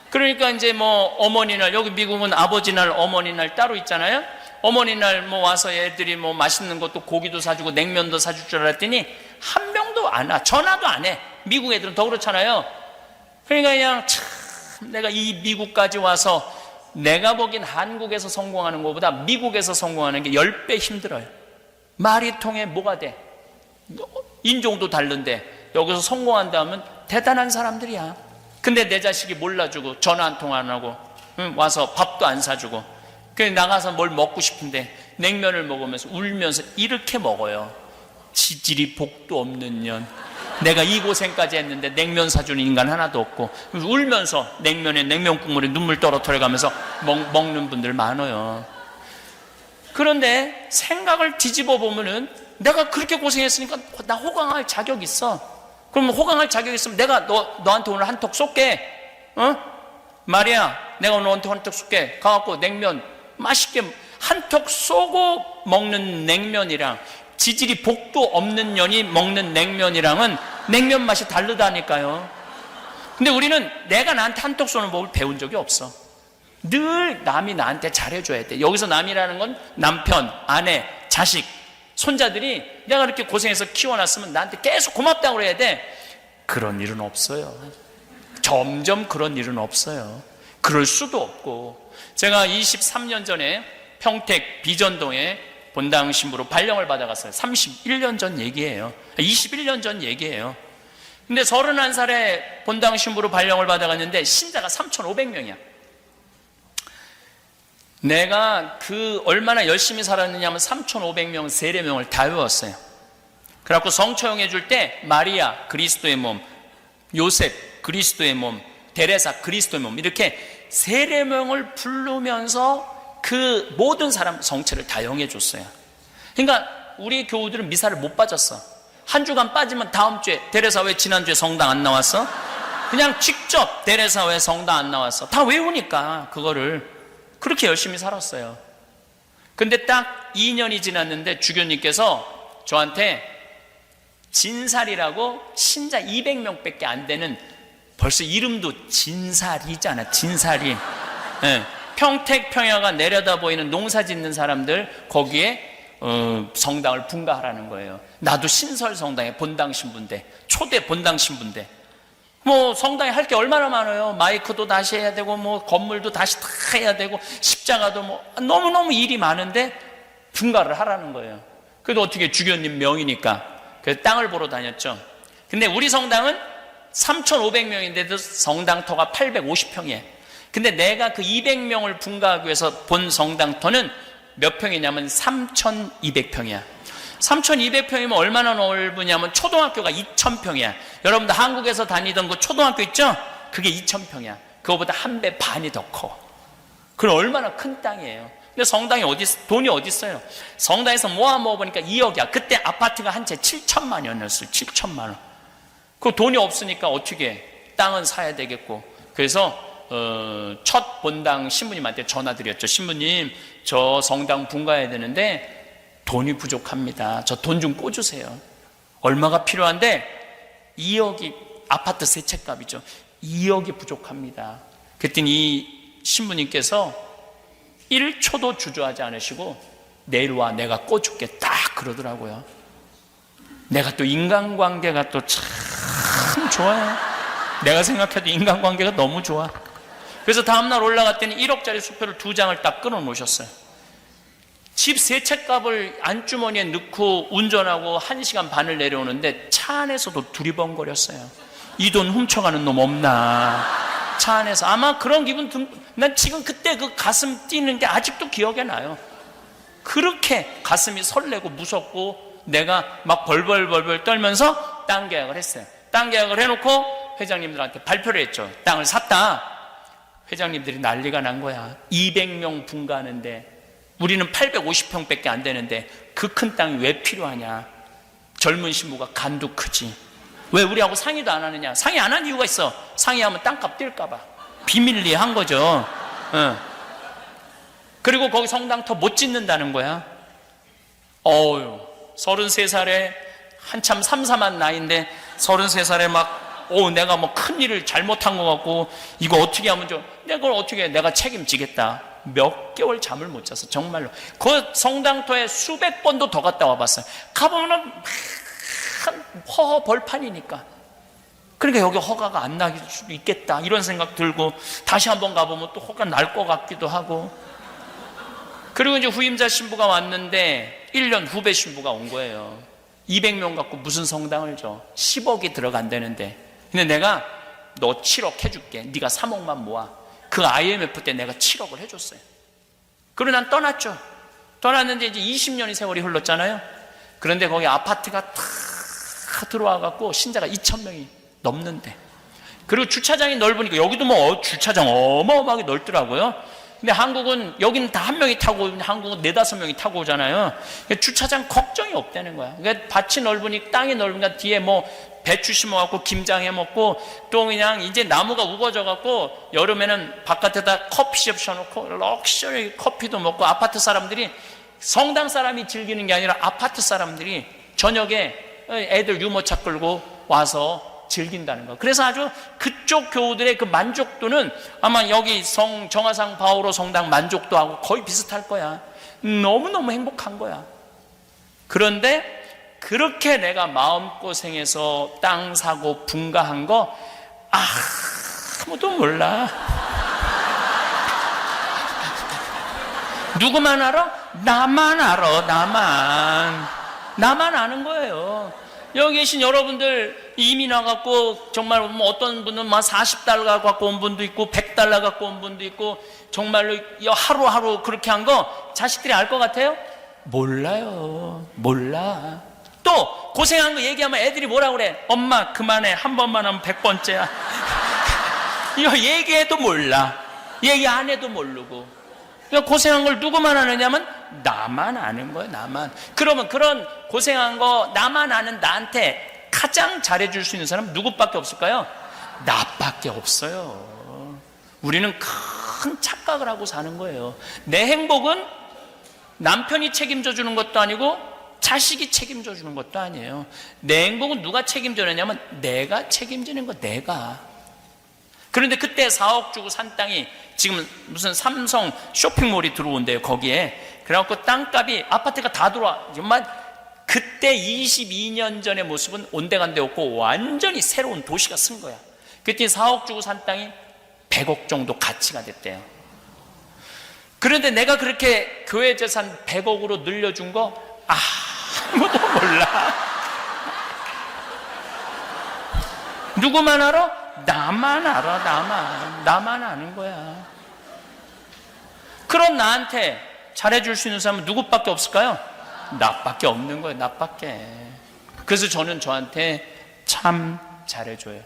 [SPEAKER 1] 그러니까 이제 뭐 어머니 날, 여기 미국은 아버지 날, 어머니 날 따로 있잖아요. 어머니 날 뭐 와서 애들이 뭐 맛있는 것도 고기도 사주고 냉면도 사줄 줄 알았더니 한 명도 안 와. 전화도 안 해. 미국 애들은 더 그렇잖아요. 그러니까 그냥 참 내가 이 미국까지 와서 내가 보기엔 한국에서 성공하는 것보다 미국에서 성공하는 게 10배 힘들어요. 말이 통해 뭐가 돼? 인종도 다른데 여기서 성공한다 하면 대단한 사람들이야. 근데 내 자식이 몰라주고 전화 한 통 안 하고 와서 밥도 안 사주고 그냥 나가서 뭘 먹고 싶은데 냉면을 먹으면서 울면서 이렇게 먹어요. 지질이 복도 없는 년. 내가 이 고생까지 했는데 냉면 사주는 인간 하나도 없고 울면서 냉면에 냉면 국물에 눈물 떨어뜨려가면서 먹는 분들 많아요. 그런데 생각을 뒤집어 보면은 내가 그렇게 고생했으니까 나 호강할 자격 있어. 그럼 호강할 자격 있으면 내가 너한테 오늘 한턱 쏠게. 어? 마리아, 내가 오늘 너한테 한턱 쏠게. 가갖고 냉면 맛있게 한턱 쏘고 먹는 냉면이랑 지질이 복도 없는 년이 먹는 냉면이랑은 냉면 맛이 다르다니까요. 근데 우리는 내가 나한테 한턱 쏘는 법을 배운 적이 없어. 늘 남이 나한테 잘해줘야 돼. 여기서 남이라는 건 남편, 아내, 자식, 손자들이 내가 이렇게 고생해서 키워놨으면 나한테 계속 고맙다고 그래야 돼. 그런 일은 없어요. 점점 그런 일은 없어요. 그럴 수도 없고. 제가 23년 전에 평택 비전동에 본당 신부로 발령을 받아갔어요. 31년 전 얘기예요. 21년 전 얘기예요. 근데 31살에 본당 신부로 발령을 받아갔는데 신자가 3,500명이야. 내가 얼마나 열심히 살았느냐 하면 3,500명 세례명을 다 외웠어요. 그래갖고 성처용해 줄 때 마리아 그리스도의 몸, 요셉 그리스도의 몸, 데레사 그리스도의 몸 이렇게 세례명을 부르면서 그 모든 사람 성체를 다 영해 줬어요. 그러니까 우리 교우들은 미사를 못 빠졌어. 한 주간 빠지면 다음 주에 데레사 왜 지난주에 성당 안 나왔어? 그냥 직접 데레사 왜 성당 안 나왔어? 다 외우니까 그거를 그렇게 열심히 살았어요. 근데 딱 2년이 지났는데 주교님께서 저한테 진살이라고 신자 200명밖에 안 되는, 벌써 이름도 진살이잖아. 진살이. 네. 평택 평야가 내려다 보이는 농사 짓는 사람들 거기에 성당을 분가하라는 거예요. 나도 신설 성당에 본당 신부인데, 초대 본당 신부인데 뭐 성당에 할 게 얼마나 많아요. 마이크도 다시 해야 되고 뭐 건물도 다시 다 해야 되고 십자가도 뭐 너무너무 일이 많은데 분가를 하라는 거예요. 그래도 어떻게 주교님 명이니까 그래서 땅을 보러 다녔죠. 근데 우리 성당은 3,500명인데도 성당터가 850평이에요. 근데 내가 그 200명을 분가하기 위해서 본 성당터는 몇 평이냐면 3,200평이야. 3,200평이면 얼마나 넓으냐면 초등학교가 2,000평이야. 여러분들 한국에서 다니던 그 초등학교 있죠? 그게 2,000평이야. 그거보다 한 배 반이 더 커. 그럼 얼마나 큰 땅이에요. 근데 성당이 돈이 어디 있어요? 성당에서 모아보니까 2억이야. 그때 아파트가 한 채 7천만 원이었어요. 7천만 원. 그 돈이 없으니까 어떻게 땅은 사야 되겠고. 그래서 첫 본당 신부님한테 전화드렸죠. 신부님, 저 성당 분가해야 되는데 돈이 부족합니다. 저 돈 좀 꿔주세요. 얼마가 필요한데 2억이 아파트 세 채 값이죠. 2억이 부족합니다. 그랬더니 이 신부님께서 1초도 주저하지 않으시고 내일 와, 내가 꿔줄게, 딱 그러더라고요. 내가 또 인간관계가 또 참 좋아요. 내가 생각해도 인간관계가 너무 좋아. 그래서 다음날 올라갔더니 1억짜리 수표를 2장을 딱 끊어 놓으셨어요. 집 세 채 값을 안주머니에 넣고 운전하고 1시간 반을 내려오는데 차 안에서도 두리번거렸어요. 이 돈 훔쳐가는 놈 없나. 차 안에서 아마 그런 기분 난 지금 그때 그 가슴 뛰는 게 아직도 기억에 나요. 그렇게 가슴이 설레고 무섭고 내가 막 벌벌벌벌 떨면서 땅 계약을 했어요. 땅 계약을 해놓고 회장님들한테 발표를 했죠. 땅을 샀다. 회장님들이 난리가 난 거야. 200명 분가하는데 우리는 850평밖에 안 되는데 그 큰 땅이 왜 필요하냐. 젊은 신부가 간도 크지. 왜 우리하고 상의도 안 하느냐. 상의 안 한 이유가 있어. 상의하면 땅값 뛸까 봐. 비밀리에 한 거죠. 그리고 거기 성당터 못 짓는다는 거야. 33살에 한참 삼삼한 나이인데 33살에 막 내가 뭐 큰일을 잘못한 것 같고 이거 어떻게 하면 내가 그걸 어떻게 해. 내가 책임지겠다. 몇 개월 잠을 못 자서 정말로 그 성당터에 수백 번도 더 갔다 와봤어요. 가보면은 허허 벌판이니까. 그러니까 여기 허가가 안 나길 수도 있겠다 이런 생각 들고 다시 한번 가보면 또 허가 날 것 같기도 하고. 그리고 이제 후임자 신부가 왔는데 1년 후배 신부가 온 거예요. 200명 갖고 무슨 성당을 줘. 10억이 들어간다는데. 근데 내가 너 7억 해줄게. 네가 3억만 모아. 그 IMF 때 내가 7억을 해줬어요. 그리고 난 떠났죠. 떠났는데 이제 20년의 세월이 흘렀잖아요. 그런데 거기 아파트가 다 들어와 갖고 신자가 2,000명이 넘는데. 그리고 주차장이 넓으니까 여기도 뭐 주차장 어마어마하게 넓더라고요. 근데 한국은 여기는 다 한 명이 타고 한국은 4-5명이 타고 오잖아요. 주차장 걱정이 없다는 거야. 그러니까 밭이 넓으니 땅이 넓으니까 뒤에 뭐 배추 심어갖고 김장 해먹고 또 그냥 이제 나무가 우거져갖고 여름에는 바깥에다 커피숍 셔놓고 럭셔리 커피도 먹고 아파트 사람들이 성당 사람이 즐기는 게 아니라 아파트 사람들이 저녁에 애들 유모차 끌고 와서 즐긴다는 거. 그래서 아주 그쪽 교우들의 그 만족도는 아마 여기 정화상 바오로 성당 만족도하고 거의 비슷할 거야. 너무너무 행복한 거야. 그런데 그렇게 내가 마음고생해서 땅 사고 분가한 거 아무도 몰라. 누구만 알아? 나만 알아. 나만 아는 거예요. 여기 계신 여러분들 이민 와갖고 정말 뭐 어떤 분은 막 40달러 갖고 온 분도 있고 100달러 갖고 온 분도 있고 정말로 하루하루 그렇게 한 거 자식들이 알 것 같아요? 몰라요. 몰라. 또 고생한 거 얘기하면 애들이 뭐라 그래? 엄마 그만해. 한 번만 하면 100번째야. 이거 얘기해도 몰라. 얘기 안 해도 모르고. 그러니까 고생한 걸 누구만 아느냐면 나만 아는 거예요. 나만. 그러면 그런 고생한 거 나만 아는 나한테 가장 잘해줄 수 있는 사람은 누구밖에 없을까요? 나밖에 없어요. 우리는 큰 착각을 하고 사는 거예요. 내 행복은 남편이 책임져 주는 것도 아니고 자식이 책임져 주는 것도 아니에요. 내 행복은 누가 책임져 내냐면 내가 책임지는 거. 내가. 그런데 그때 4억 주고 산 땅이 지금 무슨 삼성 쇼핑몰이 들어온대요. 거기에. 그래갖고 땅값이 아파트가 다 들어와. 정말 그때 22년 전의 모습은 온데간데 없고 완전히 새로운 도시가 쓴 거야. 그때 4억 주고 산 땅이 100억 정도 가치가 됐대요. 그런데 내가 그렇게 교회 재산 100억으로 늘려준 거 아무도 몰라. 누구만 알아? 나만 알아. 나만 아는 거야. 그런 나한테 잘해줄 수 있는 사람은 누구밖에 없을까요? 나밖에 없는 거예요. 나밖에. 그래서 저는 저한테 참 잘해줘요.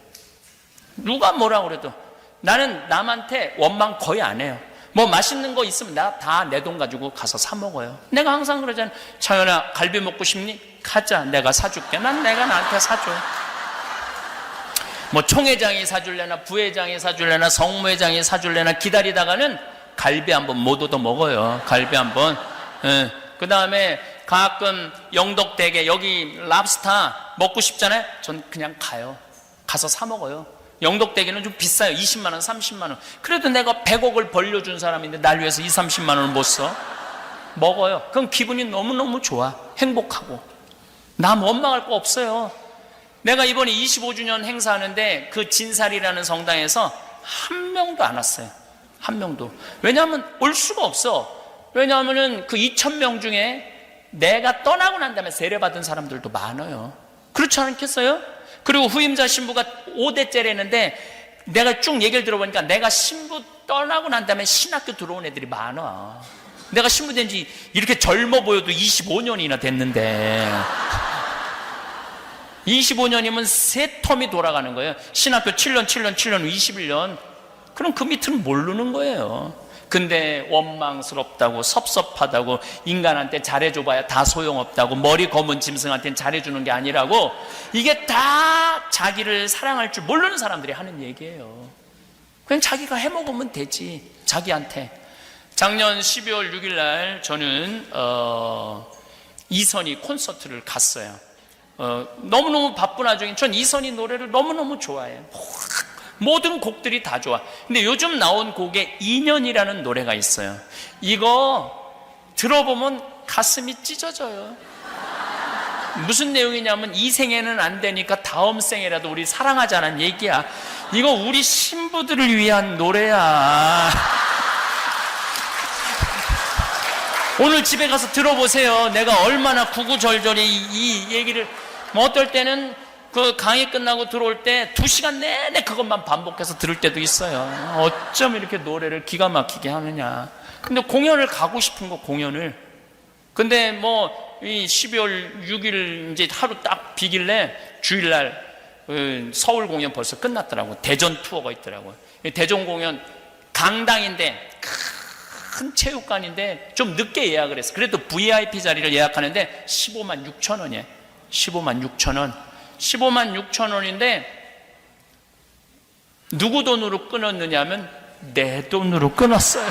[SPEAKER 1] 누가 뭐라 그래도 나는 남한테 원망 거의 안 해요. 뭐 맛있는 거 있으면 나 다 내 돈 가지고 가서 사 먹어요. 내가 항상 그러잖아요. 차연아 갈비 먹고 싶니? 가자. 내가 사줄게. 내가 나한테 사줘. 뭐 총회장이 사줄래나 부회장이 사줄래나 성무회장이 사줄래나 기다리다가는 갈비 한번 못 얻어 먹어요. 갈비 한번. 그 다음에 가끔 영덕대게 여기 랍스타 먹고 싶잖아요. 전 그냥 가요. 가서 사 먹어요. 영덕대게는 좀 비싸요. 20만 원, 30만 원. 그래도 내가 100억을 벌려준 사람인데 날 위해서 20-30만 원을 못 써. 먹어요. 그럼 기분이 너무너무 좋아. 행복하고. 남 원망할 거 없어요. 내가 이번에 25주년 행사하는데 그 진살이라는 성당에서 한 명도 안 왔어요. 한 명도. 왜냐하면 올 수가 없어. 왜냐하면은 그 2,000명 중에 내가 떠나고 난 다음에 세례받은 사람들도 많아요. 그렇지 않겠어요? 그리고 후임자 신부가 5대째라는데 내가 쭉 얘기를 들어보니까 내가 신부 떠나고 난 다음에 신학교 들어온 애들이 많아. 내가 신부 된 지 이렇게 젊어 보여도 25년이나 됐는데 25년이면 세 텀이 돌아가는 거예요. 신학교 7년 21년. 그럼 그 밑은 모르는 거예요. 근데 원망스럽다고 섭섭하다고 인간한테 잘해줘봐야 다 소용없다고 머리 검은 짐승한테는 잘해주는 게 아니라고, 이게 다 자기를 사랑할 줄 모르는 사람들이 하는 얘기예요. 그냥 자기가 해먹으면 되지, 자기한테. 작년 12월 6일 날 저는 이선희 콘서트를 갔어요. 너무너무 바쁜 와중에 전 이선희 노래를 너무너무 좋아해요. 모든 곡들이 다 좋아. 근데 요즘 나온 곡에 인연이라는 노래가 있어요. 이거 들어보면 가슴이 찢어져요. 무슨 내용이냐면 이 생에는 안 되니까 다음 생에라도 우리 사랑하자는 얘기야. 이거 우리 신부들을 위한 노래야. 오늘 집에 가서 들어보세요. 내가 얼마나 구구절절히 이 얘기를, 뭐 어떨 때는 그 강의 끝나고 들어올 때 2시간 내내 그것만 반복해서 들을 때도 있어요. 어쩜 이렇게 노래를 기가 막히게 하느냐. 근데 공연을 가고 싶은 거, 공연을. 근데 뭐 이 12월 6일 이제 하루 딱 비길래 주일날 서울 공연 벌써 끝났더라고. 대전 투어가 있더라고요. 대전 공연 강당인데 큰 체육관인데 좀 늦게 예약을 했어. 그래도 VIP 자리를 예약하는데 15만 6천 원이에요. 15만 6천 원. 15만 6천 원인데 누구 돈으로 끊었느냐면 내 돈으로 끊었어요.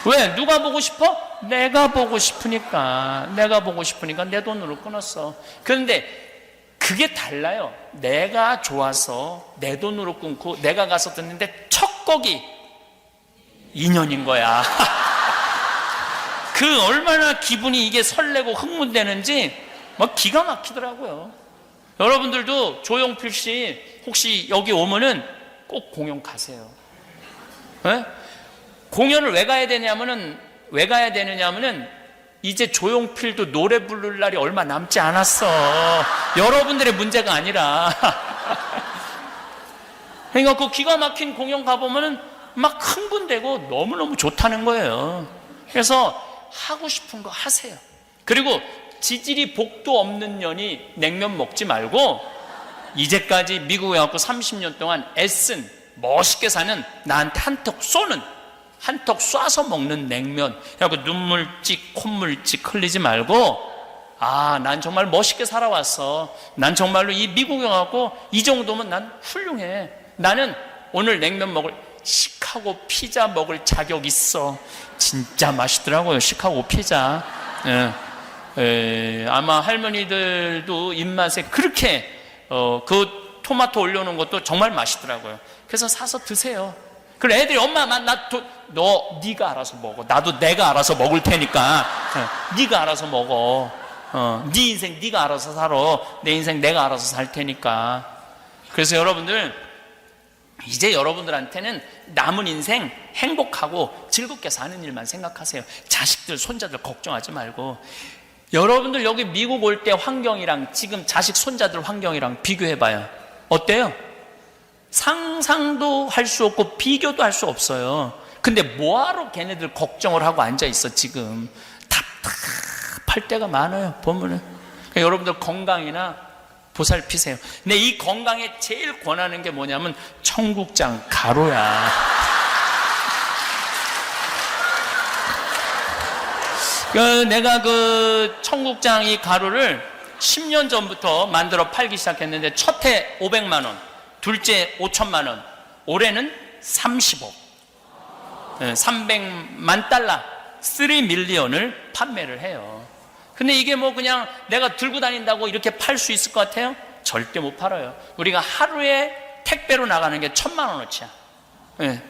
[SPEAKER 1] 왜? 누가 보고 싶어? 내가 보고 싶으니까. 내가 보고 싶으니까 내 돈으로 끊었어. 그런데 그게 달라요. 내가 좋아서 내 돈으로 끊고 내가 가서 듣는데 첫 곡이 인연인 거야. 그 얼마나 기분이 이게 설레고 흥분되는지 막 기가 막히더라고요. 여러분들도 조용필 씨 혹시 여기 오면은 꼭 공연 가세요. 네? 공연을 왜 가야 되느냐면은 이제 조용필도 노래 부를 날이 얼마 남지 않았어. 여러분들의 문제가 아니라. 그러니까 그 기가 막힌 공연 가보면은 막 흥분되고 너무너무 좋다는 거예요. 그래서 하고 싶은 거 하세요. 그리고 지질이 복도 없는 년이 냉면 먹지 말고 이제까지 미국에 와서 30년 동안 애쓴 멋있게 사는 나한테 한턱 쏘는, 한턱 쏴서 먹는 냉면. 그래갖고 눈물찍 콧물찍 흘리지 말고, 아, 난 정말 멋있게 살아왔어. 난 정말로 이 미국에 와서 이 정도면 난 훌륭해. 나는 오늘 냉면 먹을, 시카고 피자 먹을 자격 있어. 진짜 맛있더라고요, 시카고 피자. 아마 할머니들도 입맛에 그렇게 그 토마토 올려놓은 것도 정말 맛있더라고요. 그래서 사서 드세요. 그래, 애들이 엄마, 네가 알아서 먹어. 나도 내가 알아서 먹을 테니까 네가 알아서 먹어. 네 인생 네가 알아서 살아. 내 인생 내가 알아서 살 테니까. 그래서 여러분들, 이제 여러분들한테는 남은 인생 행복하고 즐겁게 사는 일만 생각하세요. 자식들, 손자들 걱정하지 말고. 여러분들 여기 미국 올 때 환경이랑 지금 자식, 손자들 환경이랑 비교해봐요. 어때요? 상상도 할 수 없고 비교도 할 수 없어요. 근데 뭐하러 걔네들 걱정을 하고 앉아있어. 지금 답답할 때가 많아요, 보면은. 그러니까 여러분들 건강이나 보살피세요. 근데 이 건강에 제일 권하는 게 뭐냐면 청국장 가루야. 내가 그 청국장 이 가루를 10년 전부터 만들어 팔기 시작했는데, 첫 해 500만 원, 둘째 5천만 원, 올해는 30억, 300만 달러, 3밀리언을 판매를 해요. 근데 이게 뭐 그냥 내가 들고 다닌다고 이렇게 팔 수 있을 것 같아요? 절대 못 팔아요. 우리가 하루에 택배로 나가는 게 1,000만 원어치야.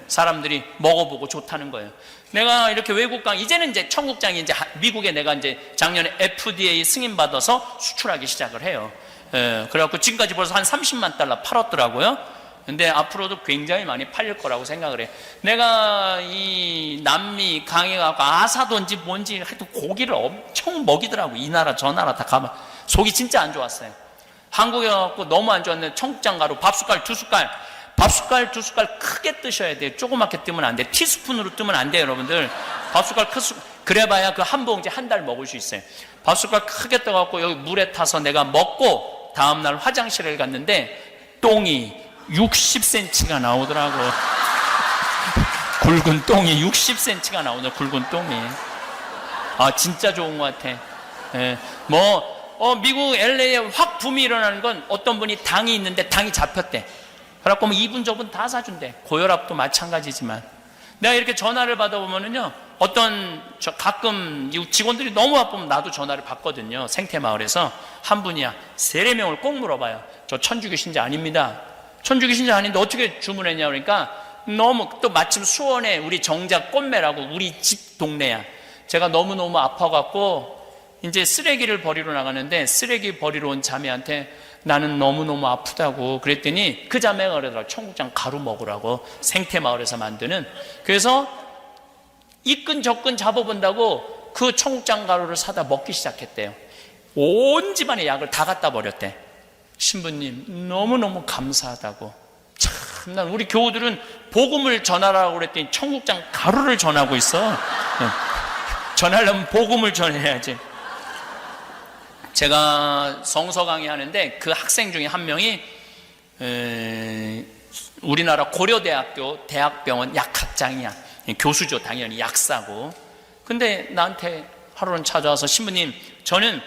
[SPEAKER 1] 사람들이 먹어보고 좋다는 거예요. 내가 이렇게 외국 이제는 이제 청국장이 이제 미국에 내가 이제 작년에 FDA 승인 받아서 수출하기 시작을 해요. 그래갖고 지금까지 벌써 한 30만 달러 팔았더라고요. 근데 앞으로도 굉장히 많이 팔릴 거라고 생각을 해요. 내가 이 남미 강에 가고 아사돈지 뭔지 하여튼 고기를 엄청 먹이더라고. 이 나라 저 나라 다 가면 속이 진짜 안 좋았어요. 한국에 가고 너무 안 좋았는데 청국장 가루 밥숟갈 두 숟갈, 밥숟갈 두 숟갈 크게 뜨셔야 돼요. 조그맣게 뜨면 안 돼. 티스푼으로 뜨면 안 돼요, 여러분들. 밥숟갈 그래봐야 그 한 봉지 한 달 먹을 수 있어요. 밥숟갈 크게 떠갖고 여기 물에 타서 내가 먹고 다음날 화장실을 갔는데 똥이 60cm가 나오더라고. 굵은 똥이 60cm가 나오더라고. 굵은 똥이. 아, 진짜 좋은 것 같아. 예. 미국 LA에 확 붐이 일어나는 건 어떤 분이 당이 있는데 당이 잡혔대. 그래갖고 뭐 이분 저분 다 사준대. 고혈압도 마찬가지지만. 내가 이렇게 전화를 받아보면은요, 가끔 직원들이 너무 바쁘면 나도 전화를 받거든요. 생태마을에서. 한 분이야. 3-4명을 꼭 물어봐요. 저 천주교 신자 아닙니다. 천주교 신자 아닌데 어떻게 주문했냐 그러니까 너무, 또 마침 수원에 우리 정자 꽃매라고 우리 집 동네야. 제가 너무너무 아파갖고 이제 쓰레기를 버리러 나가는데 쓰레기 버리러 온 자매한테 나는 너무너무 아프다고 그랬더니 그 자매가 그러더라고. 청국장 가루 먹으라고. 생태마을에서 만드는. 그래서 이끈 저끈 잡아본다고 그 청국장 가루를 사다 먹기 시작했대요. 온 집안의 약을 다 갖다 버렸대. 신부님 너무너무 감사하다고. 참, 난 우리 교우들은 복음을 전하라고 그랬더니 청국장 가루를 전하고 있어. 전하려면 복음을 전해야지. 제가 성서 강의하는데 그 학생 중에 한 명이 우리나라 고려대학교 대학병원 약학장이야. 교수죠. 당연히 약사고. 근데 나한테 하루는 찾아와서 신부님 저는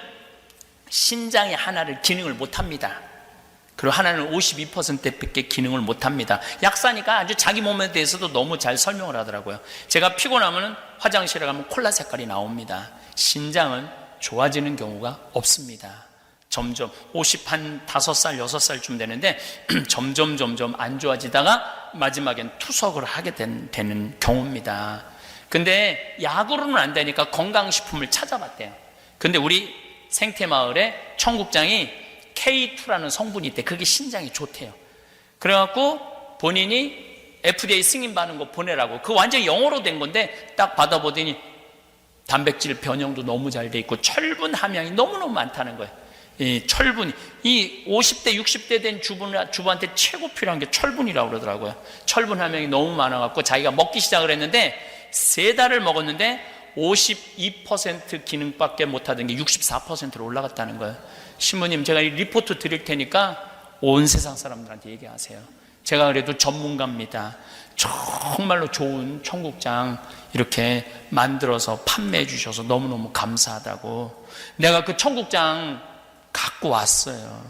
[SPEAKER 1] 신장의 하나를 기능을 못합니다. 그리고 하나는 52%밖에 기능을 못합니다. 약사니까 아주 자기 몸에 대해서도 너무 잘 설명을 하더라고요. 제가 피곤하면 화장실에 가면 콜라 색깔이 나옵니다. 신장은 좋아지는 경우가 없습니다. 점점 5살 6살쯤 되는데 점점 안 좋아지다가 마지막엔 투석을 하게 되는 경우입니다. 근데 약으로는 안 되니까 건강식품을 찾아봤대요. 근데 우리 생태마을에 청국장이 K2라는 성분이 있대. 그게 신장에 좋대요. 그래갖고 본인이 FDA 승인받은 거 보내라고. 그거 완전히 영어로 된 건데 딱 받아보더니 단백질 변형도 너무 잘 돼 있고 철분 함량이 너무너무 많다는 거예요. 이 철분이, 이 50대 60대 된 주부한테 최고 필요한 게 철분이라고 그러더라고요. 철분 함량이 너무 많아갖고 자기가 먹기 시작을 했는데 3달을 먹었는데 52% 기능밖에 못하던 게 64%로 올라갔다는 거예요. 신부님 제가 이 리포트 드릴 테니까 온 세상 사람들한테 얘기하세요. 제가 그래도 전문가입니다. 정말로 좋은 청국장 이렇게 만들어서 판매해 주셔서 너무너무 감사하다고. 내가 그 청국장 갖고 왔어요.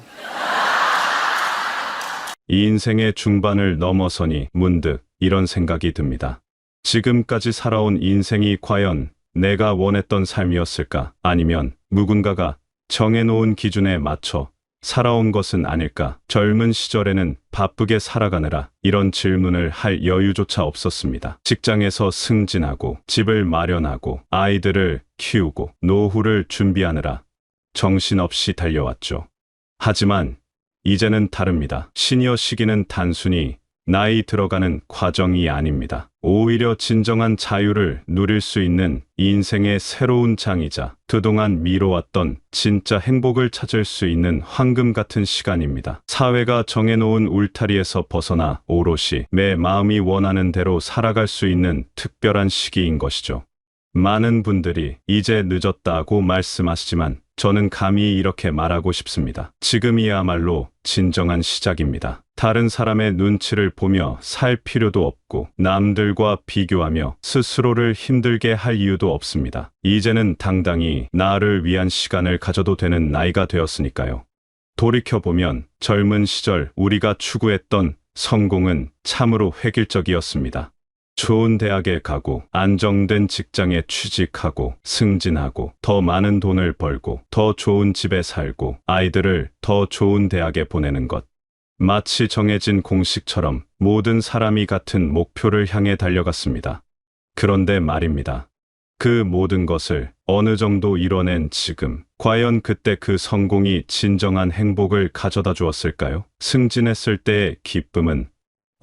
[SPEAKER 2] 이 인생의 중반을 넘어서니 문득 이런 생각이 듭니다. 지금까지 살아온 인생이 과연 내가 원했던 삶이었을까? 아니면 누군가가 정해놓은 기준에 맞춰 살아온 것은 아닐까? 젊은 시절에는 바쁘게 살아가느라 이런 질문을 할 여유조차 없었습니다. 직장에서 승진하고 집을 마련하고 아이들을 키우고 노후를 준비하느라 정신없이 달려왔죠. 하지만 이제는 다릅니다. 시니어 시기는 단순히 나이 들어가는 과정이 아닙니다. 오히려 진정한 자유를 누릴 수 있는 인생의 새로운 장이자 그동안 미뤄왔던 진짜 행복을 찾을 수 있는 황금 같은 시간입니다. 사회가 정해놓은 울타리에서 벗어나 오롯이 내 마음이 원하는 대로 살아갈 수 있는 특별한 시기인 것이죠. 많은 분들이 이제 늦었다고 말씀하시지만 저는 감히 이렇게 말하고 싶습니다. 지금이야말로 진정한 시작입니다. 다른 사람의 눈치를 보며 살 필요도 없고 남들과 비교하며 스스로를 힘들게 할 이유도 없습니다. 이제는 당당히 나를 위한 시간을 가져도 되는 나이가 되었으니까요. 돌이켜보면 젊은 시절 우리가 추구했던 성공은 참으로 획일적이었습니다. 좋은 대학에 가고 안정된 직장에 취직하고 승진하고 더 많은 돈을 벌고 더 좋은 집에 살고 아이들을 더 좋은 대학에 보내는 것. 마치 정해진 공식처럼 모든 사람이 같은 목표를 향해 달려갔습니다. 그런데 말입니다. 그 모든 것을 어느 정도 이뤄낸 지금, 과연 그때 그 성공이 진정한 행복을 가져다 주었을까요? 승진했을 때의 기쁨은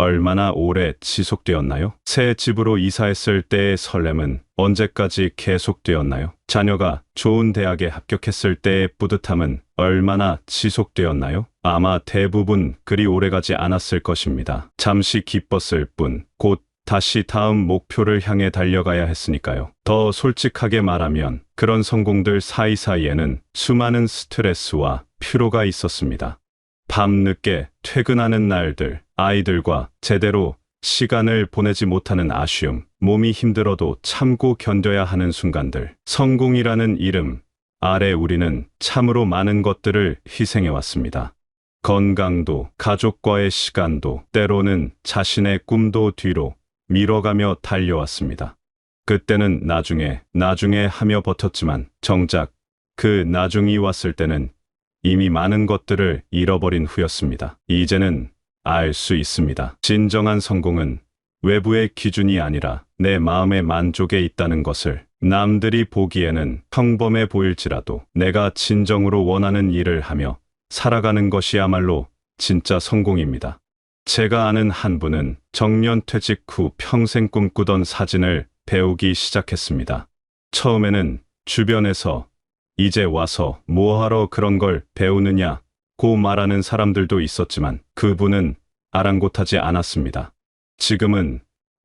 [SPEAKER 2] 얼마나 오래 지속되었나요? 새 집으로 이사했을 때의 설렘은 언제까지 계속되었나요? 자녀가 좋은 대학에 합격했을 때의 뿌듯함은 얼마나 지속되었나요? 아마 대부분 그리 오래가지 않았을 것입니다. 잠시 기뻤을 뿐, 곧 다시 다음 목표를 향해 달려가야 했으니까요. 더 솔직하게 말하면 그런 성공들 사이사이에는 수많은 스트레스와 피로가 있었습니다. 밤늦게 퇴근하는 날들, 아이들과 제대로 시간을 보내지 못하는 아쉬움, 몸이 힘들어도 참고 견뎌야 하는 순간들. 성공이라는 이름 아래 우리는 참으로 많은 것들을 희생해왔습니다. 건강도, 가족과의 시간도, 때로는 자신의 꿈도 뒤로 미뤄가며 달려왔습니다. 그때는 나중에 하며 버텼지만 정작 그 나중이 왔을 때는 이미 많은 것들을 잃어버린 후였습니다. 이제는 알 수 있습니다. 진정한 성공은 외부의 기준이 아니라 내 마음의 만족에 있다는 것을. 남들이 보기에는 평범해 보일지라도 내가 진정으로 원하는 일을 하며 살아가는 것이야말로 진짜 성공입니다. 제가 아는 한 분은 정년 퇴직 후 평생 꿈꾸던 사진을 배우기 시작했습니다. 처음에는 주변에서 이제 와서 뭐하러 그런 걸 배우느냐고 말하는 사람들도 있었지만 그분은 아랑곳하지 않았습니다. 지금은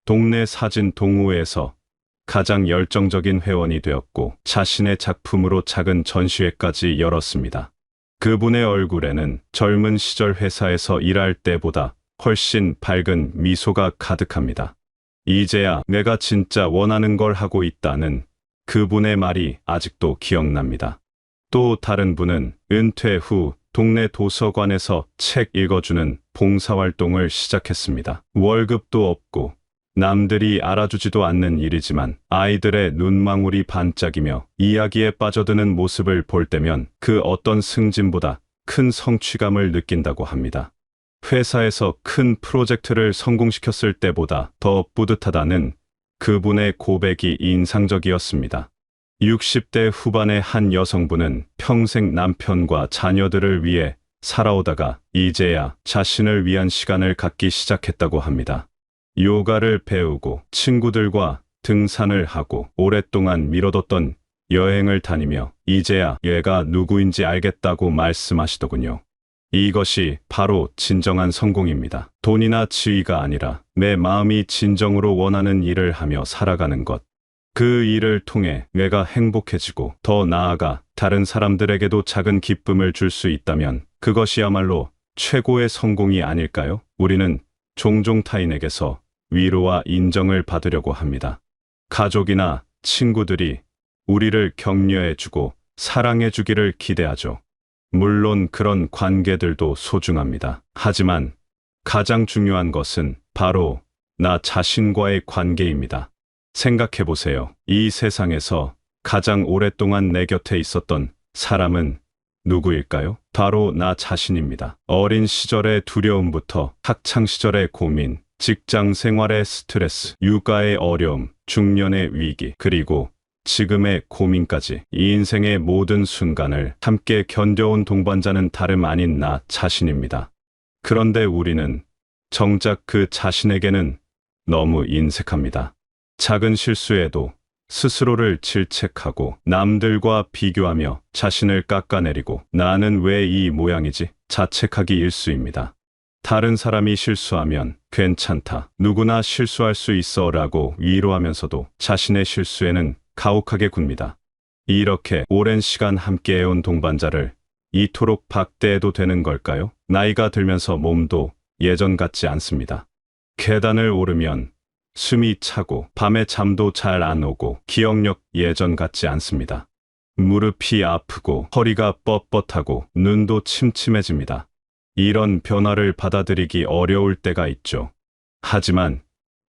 [SPEAKER 2] 동네 사진 동호회에서 가장 열정적인 회원이 되었고 자신의 작품으로 작은 전시회까지 열었습니다. 그분의 얼굴에는 젊은 시절 회사에서 일할 때보다 훨씬 밝은 미소가 가득합니다. 이제야 내가 진짜 원하는 걸 하고 있다는 그분의 말이 아직도 기억납니다. 또 다른 분은 은퇴 후 동네 도서관에서 책 읽어주는 봉사활동을 시작했습니다. 월급도 없고 남들이 알아주지도 않는 일이지만 아이들의 눈망울이 반짝이며 이야기에 빠져드는 모습을 볼 때면 그 어떤 승진보다 큰 성취감을 느낀다고 합니다. 회사에서 큰 프로젝트를 성공시켰을 때보다 더 뿌듯하다는 그분의 고백이 인상적이었습니다. 60대 후반의 한 여성분은 평생 남편과 자녀들을 위해 살아오다가 이제야 자신을 위한 시간을 갖기 시작했다고 합니다. 요가를 배우고 친구들과 등산을 하고 오랫동안 미뤄뒀던 여행을 다니며 이제야 얘가 누구인지 알겠다고 말씀하시더군요. 이것이 바로 진정한 성공입니다. 돈이나 지위가 아니라 내 마음이 진정으로 원하는 일을 하며 살아가는 것. 그 일을 통해 내가 행복해지고 더 나아가 다른 사람들에게도 작은 기쁨을 줄 수 있다면 그것이야말로 최고의 성공이 아닐까요? 우리는 종종 타인에게서 위로와 인정을 받으려고 합니다. 가족이나 친구들이 우리를 격려해주고 사랑해주기를 기대하죠. 물론 그런 관계들도 소중합니다. 하지만 가장 중요한 것은 바로 나 자신과의 관계입니다. 생각해보세요. 이 세상에서 가장 오랫동안 내 곁에 있었던 사람은 누구일까요? 바로 나 자신입니다. 어린 시절의 두려움부터 학창 시절의 고민, 직장 생활의 스트레스, 육아의 어려움, 중년의 위기, 그리고 지금의 고민까지 이 인생의 모든 순간을 함께 견뎌온 동반자는 다름 아닌 나 자신입니다. 그런데 우리는 정작 그 자신에게는 너무 인색합니다. 작은 실수에도 스스로를 질책하고 남들과 비교하며 자신을 깎아내리고 나는 왜 이 모양이지? 자책하기 일쑤입니다. 다른 사람이 실수하면 괜찮다. 누구나 실수할 수 있어 라고 위로하면서도 자신의 실수에는 가혹하게 굽니다. 이렇게 오랜 시간 함께해온 동반자를 이토록 박대해도 되는 걸까요? 나이가 들면서 몸도 예전 같지 않습니다. 계단을 오르면 숨이 차고 밤에 잠도 잘 안 오고 기억력 예전 같지 않습니다. 무릎이 아프고 허리가 뻣뻣하고 눈도 침침해집니다. 이런 변화를 받아들이기 어려울 때가 있죠. 하지만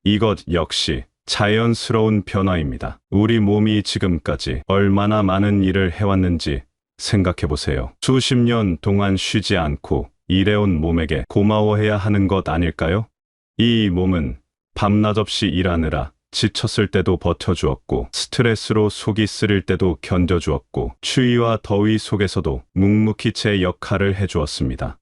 [SPEAKER 2] 이것 역시 자연스러운 변화입니다. 우리 몸이 지금까지 얼마나 많은 일을 해왔는지 생각해보세요. 수십 년 동안 쉬지 않고 일해온 몸에게 고마워해야 하는 것 아닐까요? 이 몸은 밤낮 없이 일하느라 지쳤을 때도 버텨주었고 스트레스로 속이 쓰릴 때도 견뎌주었고 추위와 더위 속에서도 묵묵히 제 역할을 해주었습니다.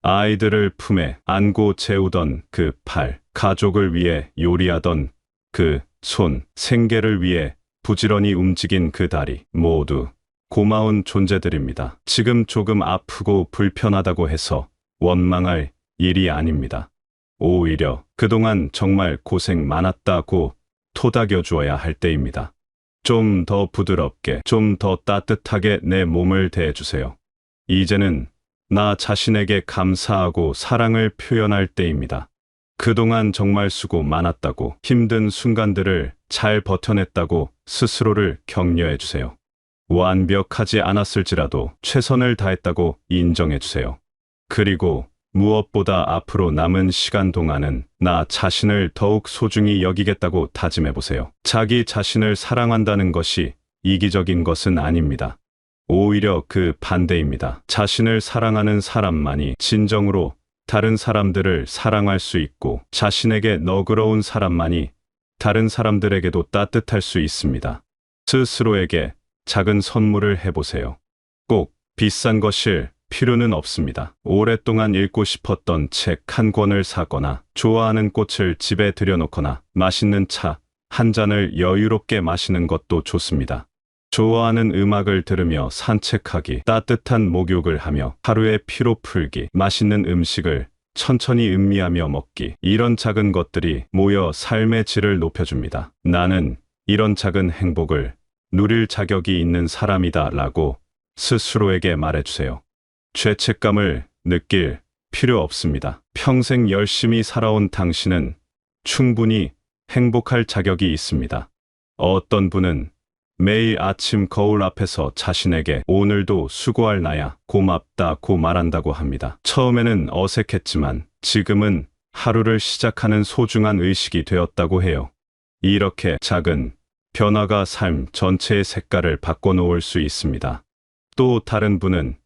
[SPEAKER 2] 아이들을 품에 안고 재우던 그 팔, 가족을 위해 요리하던 그 손, 생계를 위해 부지런히 움직인 그 다리, 모두 고마운 존재들입니다. 지금 조금 아프고 불편하다고 해서 원망할 일이 아닙니다. 오히려 그동안 정말 고생 많았다고 토닥여 주어야 할 때입니다. 좀 더 부드럽게, 좀 더 따뜻하게 내 몸을 대해주세요. 이제는 나 자신에게 감사하고 사랑을 표현할 때입니다. 그동안 정말 수고 많았다고, 힘든 순간들을 잘 버텨냈다고 스스로를 격려해주세요. 완벽하지 않았을지라도 최선을 다했다고 인정해주세요. 그리고 무엇보다 앞으로 남은 시간 동안은 나 자신을 더욱 소중히 여기겠다고 다짐해보세요. 자기 자신을 사랑한다는 것이 이기적인 것은 아닙니다. 오히려 그 반대입니다. 자신을 사랑하는 사람만이 진정으로 다른 사람들을 사랑할 수 있고, 자신에게 너그러운 사람만이 다른 사람들에게도 따뜻할 수 있습니다. 스스로에게 작은 선물을 해보세요. 꼭 비싼 것일 필요는 없습니다. 오랫동안 읽고 싶었던 책 한 권을 사거나, 좋아하는 꽃을 집에 들여놓거나, 맛있는 차 한 잔을 여유롭게 마시는 것도 좋습니다. 좋아하는 음악을 들으며 산책하기, 따뜻한 목욕을 하며 하루의 피로 풀기, 맛있는 음식을 천천히 음미하며 먹기, 이런 작은 것들이 모여 삶의 질을 높여줍니다. 나는 이런 작은 행복을 누릴 자격이 있는 사람이다 라고 스스로에게 말해주세요. 죄책감을 느낄 필요 없습니다. 평생 열심히 살아온 당신은 충분히 행복할 자격이 있습니다. 어떤 분은 매일 아침 거울 앞에서 자신에게 오늘도 수고할 나야, 고맙다고 말한다고 합니다. 처음에는 어색했지만 지금은 하루를 시작하는 소중한 의식이 되었다고 해요. 이렇게 작은 변화가 삶 전체의 색깔을 바꿔놓을 수 있습니다. 또 다른 분은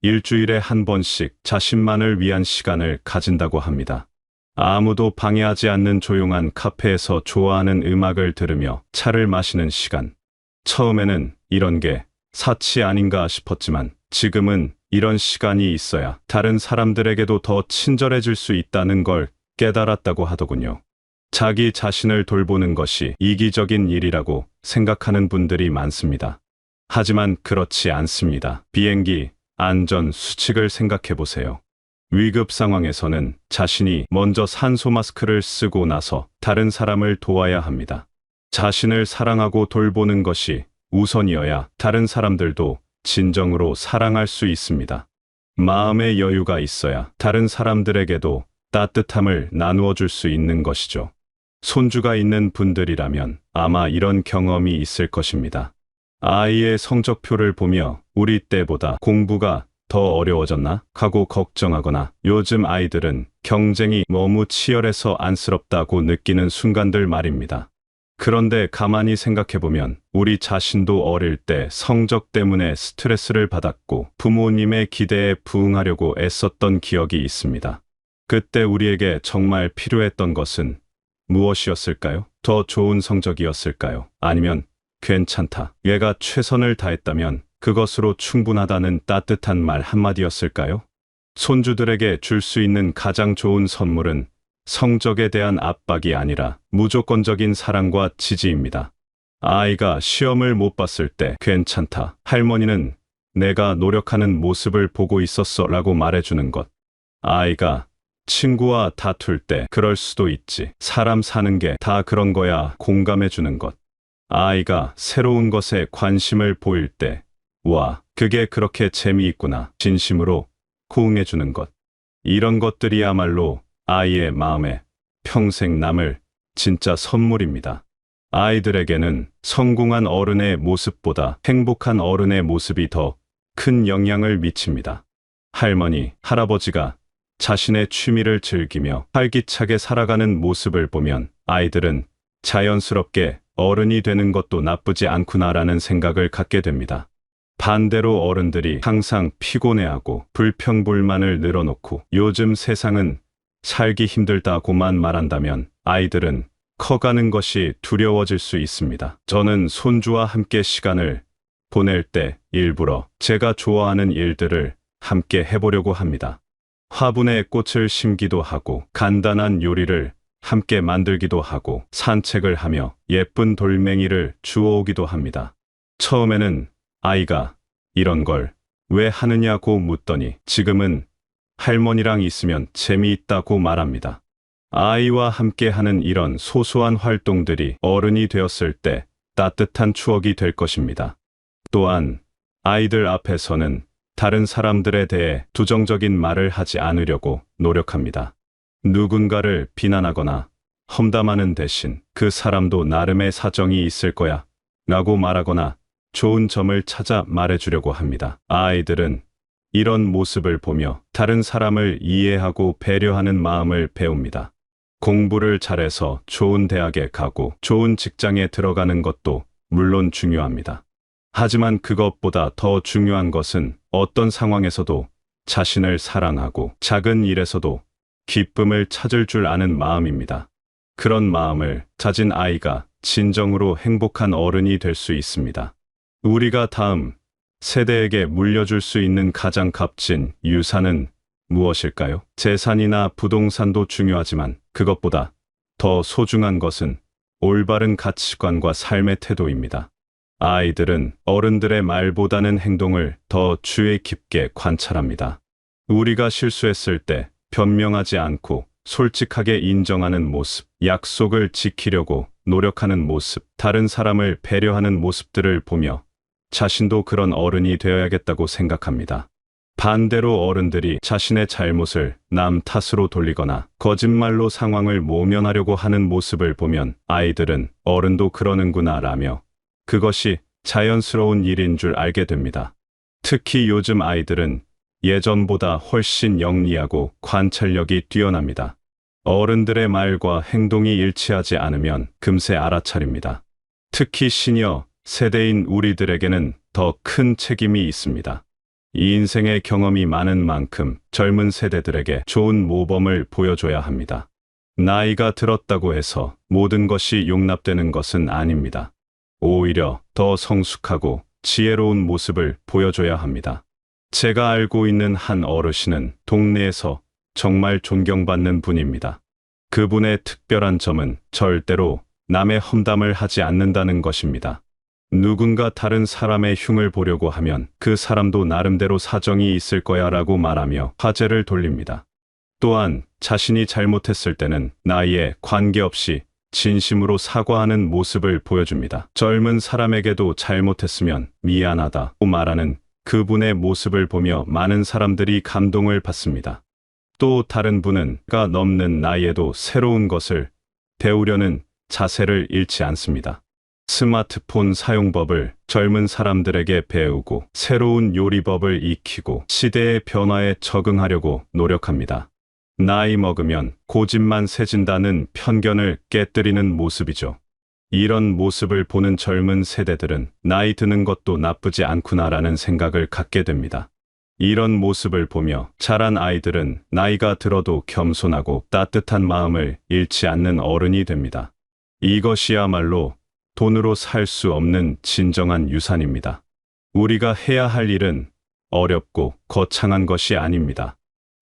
[SPEAKER 2] 일주일에 한 번씩 자신만을 위한 시간을 가진다고 합니다. 아무도 방해하지 않는 조용한 카페에서 좋아하는 음악을 들으며 차를 마시는 시간. 처음에는 이런 게 사치 아닌가 싶었지만 지금은 이런 시간이 있어야 다른 사람들에게도 더 친절해질 수 있다는 걸 깨달았다고 하더군요. 자기 자신을 돌보는 것이 이기적인 일이라고 생각하는 분들이 많습니다. 하지만 그렇지 않습니다. 비행기 안전 수칙을 생각해 보세요. 위급 상황에서는 자신이 먼저 산소 마스크를 쓰고 나서 다른 사람을 도와야 합니다. 자신을 사랑하고 돌보는 것이 우선이어야 다른 사람들도 진정으로 사랑할 수 있습니다. 마음의 여유가 있어야 다른 사람들에게도 따뜻함을 나누어 줄 수 있는 것이죠. 손주가 있는 분들이라면 아마 이런 경험이 있을 것입니다. 아이의 성적표를 보며 우리 때보다 공부가 더 어려워졌나 하고 걱정하거나, 요즘 아이들은 경쟁이 너무 치열해서 안쓰럽다고 느끼는 순간들 말입니다. 그런데 가만히 생각해보면 우리 자신도 어릴 때 성적 때문에 스트레스를 받았고 부모님의 기대에 부응하려고 애썼던 기억이 있습니다. 그때 우리에게 정말 필요했던 것은 무엇이었을까요? 더 좋은 성적이었을까요? 아니면 괜찮다, 얘가 최선을 다했다면 그것으로 충분하다는 따뜻한 말 한마디였을까요? 손주들에게 줄 수 있는 가장 좋은 선물은 성적에 대한 압박이 아니라 무조건적인 사랑과 지지입니다. 아이가 시험을 못 봤을 때 괜찮다, 할머니는 내가 노력하는 모습을 보고 있었어 라고 말해주는 것. 아이가 친구와 다툴 때 그럴 수도 있지, 사람 사는 게 다 그런 거야 공감해주는 것. 아이가 새로운 것에 관심을 보일 때 와, 그게 그렇게 재미있구나 진심으로 호응해주는 것. 이런 것들이야말로 아이의 마음에 평생 남을 진짜 선물입니다. 아이들에게는 성공한 어른의 모습보다 행복한 어른의 모습이 더 큰 영향을 미칩니다. 할머니, 할아버지가 자신의 취미를 즐기며 활기차게 살아가는 모습을 보면 아이들은 자연스럽게 어른이 되는 것도 나쁘지 않구나라는 생각을 갖게 됩니다. 반대로 어른들이 항상 피곤해하고 불평불만을 늘어놓고 요즘 세상은 살기 힘들다고만 말한다면 아이들은 커가는 것이 두려워질 수 있습니다. 저는 손주와 함께 시간을 보낼 때 일부러 제가 좋아하는 일들을 함께 해보려고 합니다. 화분에 꽃을 심기도 하고 간단한 요리를 함께 만들기도 하고 산책을 하며 예쁜 돌멩이를 주워오기도 합니다. 처음에는 아이가 이런 걸 왜 하느냐고 묻더니 지금은 할머니랑 있으면 재미있다고 말합니다. 아이와 함께 하는 이런 소소한 활동들이 어른이 되었을 때 따뜻한 추억이 될 것입니다. 또한 아이들 앞에서는 다른 사람들에 대해 부정적인 말을 하지 않으려고 노력합니다. 누군가를 비난하거나 험담하는 대신 그 사람도 나름의 사정이 있을 거야 라고 말하거나 좋은 점을 찾아 말해주려고 합니다. 아이들은 이런 모습을 보며 다른 사람을 이해하고 배려하는 마음을 배웁니다. 공부를 잘해서 좋은 대학에 가고 좋은 직장에 들어가는 것도 물론 중요합니다. 하지만 그것보다 더 중요한 것은 어떤 상황에서도 자신을 사랑하고 작은 일에서도 기쁨을 찾을 줄 아는 마음입니다. 그런 마음을 가진 아이가 진정으로 행복한 어른이 될 수 있습니다. 우리가 다음 세대에게 물려줄 수 있는 가장 값진 유산은 무엇일까요? 재산이나 부동산도 중요하지만 그것보다 더 소중한 것은 올바른 가치관과 삶의 태도입니다. 아이들은 어른들의 말보다는 행동을 더 주의 깊게 관찰합니다. 우리가 실수했을 때 변명하지 않고 솔직하게 인정하는 모습, 약속을 지키려고 노력하는 모습, 다른 사람을 배려하는 모습들을 보며 자신도 그런 어른이 되어야겠다고 생각합니다. 반대로 어른들이 자신의 잘못을 남 탓으로 돌리거나 거짓말로 상황을 모면하려고 하는 모습을 보면 아이들은 어른도 그러는구나 라며 그것이 자연스러운 일인 줄 알게 됩니다. 특히 요즘 아이들은 예전보다 훨씬 영리하고 관찰력이 뛰어납니다. 어른들의 말과 행동이 일치하지 않으면 금세 알아차립니다. 특히 시니어 세대인 우리들에게는 더 큰 책임이 있습니다. 이 인생의 경험이 많은 만큼 젊은 세대들에게 좋은 모범을 보여줘야 합니다. 나이가 들었다고 해서 모든 것이 용납되는 것은 아닙니다. 오히려 더 성숙하고 지혜로운 모습을 보여줘야 합니다. 제가 알고 있는 한 어르신은 동네에서 정말 존경받는 분입니다. 그분의 특별한 점은 절대로 남의 험담을 하지 않는다는 것입니다. 누군가 다른 사람의 흉을 보려고 하면 그 사람도 나름대로 사정이 있을 거야 라고 말하며 화제를 돌립니다. 또한 자신이 잘못했을 때는 나이에 관계없이 진심으로 사과하는 모습을 보여줍니다. 젊은 사람에게도 잘못했으면 미안하다고 말하는 그분의 모습을 보며 많은 사람들이 감동을 받습니다. 또 다른 분은 가 넘는 나이에도 새로운 것을 배우려는 자세를 잃지 않습니다. 스마트폰 사용법을 젊은 사람들에게 배우고 새로운 요리법을 익히고 시대의 변화에 적응하려고 노력합니다. 나이 먹으면 고집만 세진다는 편견을 깨뜨리는 모습이죠. 이런 모습을 보는 젊은 세대들은 나이 드는 것도 나쁘지 않구나라는 생각을 갖게 됩니다. 이런 모습을 보며 자란 아이들은 나이가 들어도 겸손하고 따뜻한 마음을 잃지 않는 어른이 됩니다. 이것이야말로 돈으로 살 수 없는 진정한 유산입니다. 우리가 해야 할 일은 어렵고 거창한 것이 아닙니다.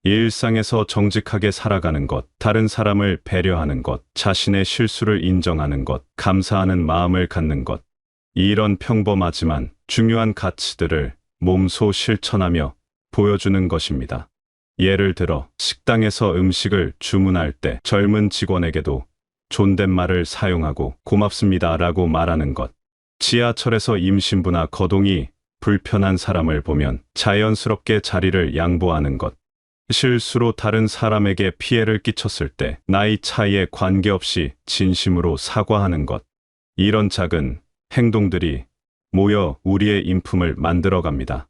[SPEAKER 2] 일상에서 정직하게 살아가는 것, 다른 사람을 배려하는 것, 자신의 실수를 인정하는 것, 감사하는 마음을 갖는 것. 이런 평범하지만 중요한 가치들을 몸소 실천하며 보여주는 것입니다. 예를 들어 식당에서 음식을 주문할 때 젊은 직원에게도 존댓말을 사용하고 고맙습니다 라고 말하는 것. 지하철에서 임신부나 거동이 불편한 사람을 보면 자연스럽게 자리를 양보하는 것. 실수로 다른 사람에게 피해를 끼쳤을 때 나이 차이에 관계없이 진심으로 사과하는 것. 이런 작은 행동들이 모여 우리의 인품을 만들어갑니다.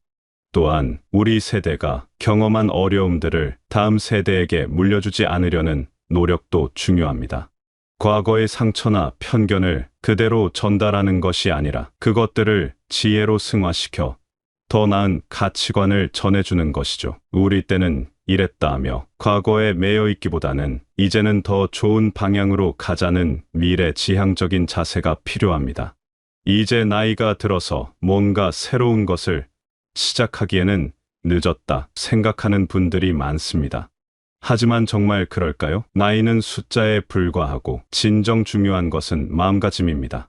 [SPEAKER 2] 또한 우리 세대가 경험한 어려움들을 다음 세대에게 물려주지 않으려는 노력도 중요합니다. 과거의 상처나 편견을 그대로 전달하는 것이 아니라 그것들을 지혜로 승화시켜 더 나은 가치관을 전해주는 것이죠. 우리 때는 이랬다 하며 과거에 매여 있기보다는 이제는 더 좋은 방향으로 가자는 미래지향적인 자세가 필요합니다. 이제 나이가 들어서 뭔가 새로운 것을 시작하기에는 늦었다 생각하는 분들이 많습니다. 하지만 정말 그럴까요? 나이는 숫자에 불과하고 진정 중요한 것은 마음가짐입니다.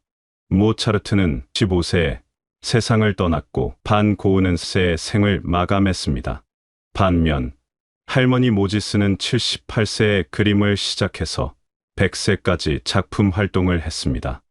[SPEAKER 2] 모차르트는 15세에 세상을 떠났고 반 고흐는 세 생을 마감했습니다. 반면 할머니 모지스는 78세에 그림을 시작해서 100세까지 작품 활동을 했습니다.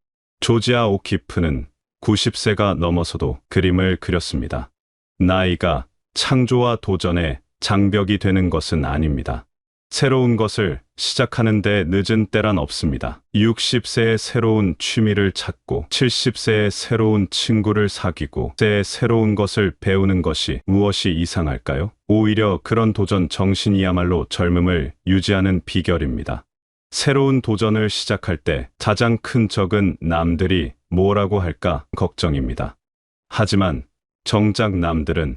[SPEAKER 2] 조지아 오키프는 90세가 넘어서도 그림을 그렸습니다. 나이가 창조와 도전의 장벽이 되는 것은 아닙니다. 새로운 것을 시작하는데 늦은 때란 없습니다. 60세에 새로운 취미를 찾고 70세에 새로운 친구를 사귀고 100세에 새로운 것을 배우는 것이 무엇이 이상할까요? 오히려 그런 도전 정신이야말로 젊음을 유지하는 비결입니다. 새로운 도전을 시작할 때 가장 큰 적은 남들이 뭐라고 할까 걱정입니다. 하지만 정작 남들은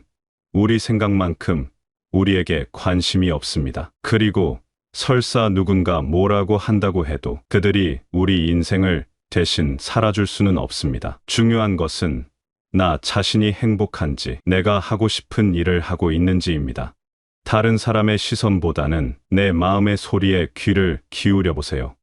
[SPEAKER 2] 우리 생각만큼 우리에게 관심이 없습니다. 그리고 설사 누군가 뭐라고 한다고 해도 그들이 우리 인생을 대신 살아줄 수는 없습니다. 중요한 것은 나 자신이 행복한지, 내가 하고 싶은 일을 하고 있는지입니다. 다른 사람의 시선보다는 내 마음의 소리에 귀를 기울여 보세요.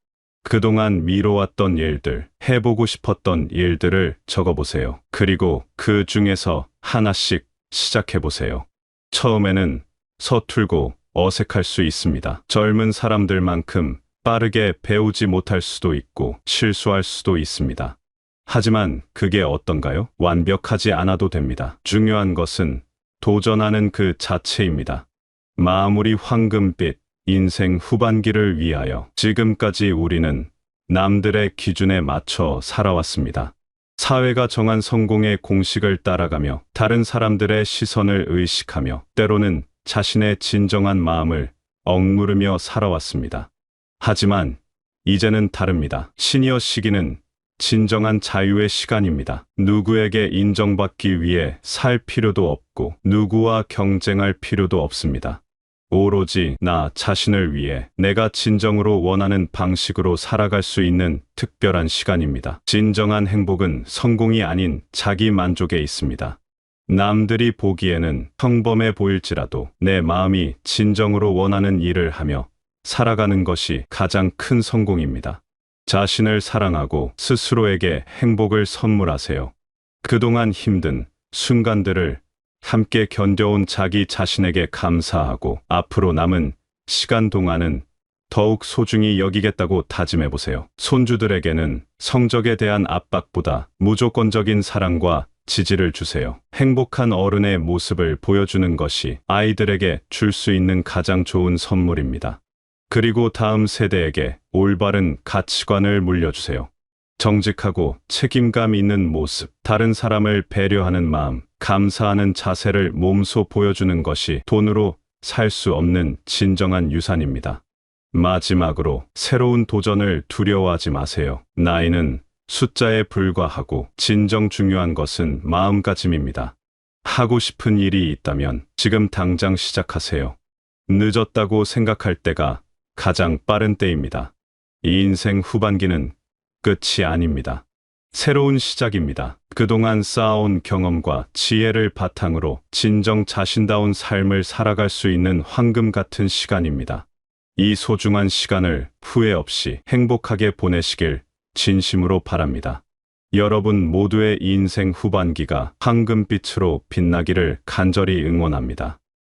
[SPEAKER 2] 그동안 미뤄왔던 일들, 해보고 싶었던 일들을 적어보세요. 그리고 그 중에서 하나씩 시작해보세요. 처음에는 서툴고 어색할 수 있습니다. 젊은 사람들만큼 빠르게 배우지 못할 수도 있고 실수할 수도 있습니다. 하지만 그게 어떤가요? 완벽하지 않아도 됩니다. 중요한 것은 도전하는 그 자체입니다. 마무리 황금빛 인생 후반기를 위하여 지금까지 우리는 남들의 기준에 맞춰 살아왔습니다. 사회가 정한 성공의 공식을 따라가며 다른 사람들의 시선을 의식하며 때로는 자신의 진정한 마음을 억누르며 살아왔습니다. 하지만 이제는 다릅니다. 시니어 시기는 진정한 자유의 시간입니다. 누구에게 인정받기 위해 살 필요도 없고 누구와 경쟁할 필요도 없습니다. 오로지 나 자신을 위해 내가 진정으로 원하는 방식으로 살아갈 수 있는 특별한 시간입니다. 진정한 행복은 성공이 아닌 자기 만족에 있습니다. 남들이 보기에는 평범해 보일지라도 내 마음이 진정으로 원하는 일을 하며 살아가는 것이 가장 큰 성공입니다. 자신을 사랑하고 스스로에게 행복을 선물하세요. 그동안 힘든 순간들을 함께 견뎌온 자기 자신에게 감사하고 앞으로 남은 시간 동안은 더욱 소중히 여기겠다고 다짐해보세요. 손주들에게는 성적에 대한 압박보다 무조건적인 사랑과 지지를 주세요. 행복한 어른의 모습을 보여주는 것이 아이들에게 줄 수 있는 가장 좋은 선물입니다. 그리고 다음 세대에게 올바른 가치관을 물려주세요. 정직하고 책임감 있는 모습, 다른 사람을 배려하는 마음, 감사하는 자세를 몸소 보여주는 것이 돈으로 살 수 없는 진정한 유산입니다. 마지막으로 새로운 도전을 두려워하지 마세요. 나이는 숫자에 불과하고 진정 중요한 것은 마음가짐입니다. 하고 싶은 일이 있다면 지금 당장 시작하세요. 늦었다고 생각할 때가 가장 빠른 때입니다. 이 인생 후반기는 끝이 아닙니다. 새로운 시작입니다. 그동안 쌓아온 경험과 지혜를 바탕으로 진정 자신다운 삶을 살아갈 수 있는 황금 같은 시간입니다. 이 소중한 시간을 후회 없이 행복하게 보내시길 진심으로 바랍니다. 여러분 모두의 인생 후반기가 황금빛으로 빛나기를 간절히 응원합니다.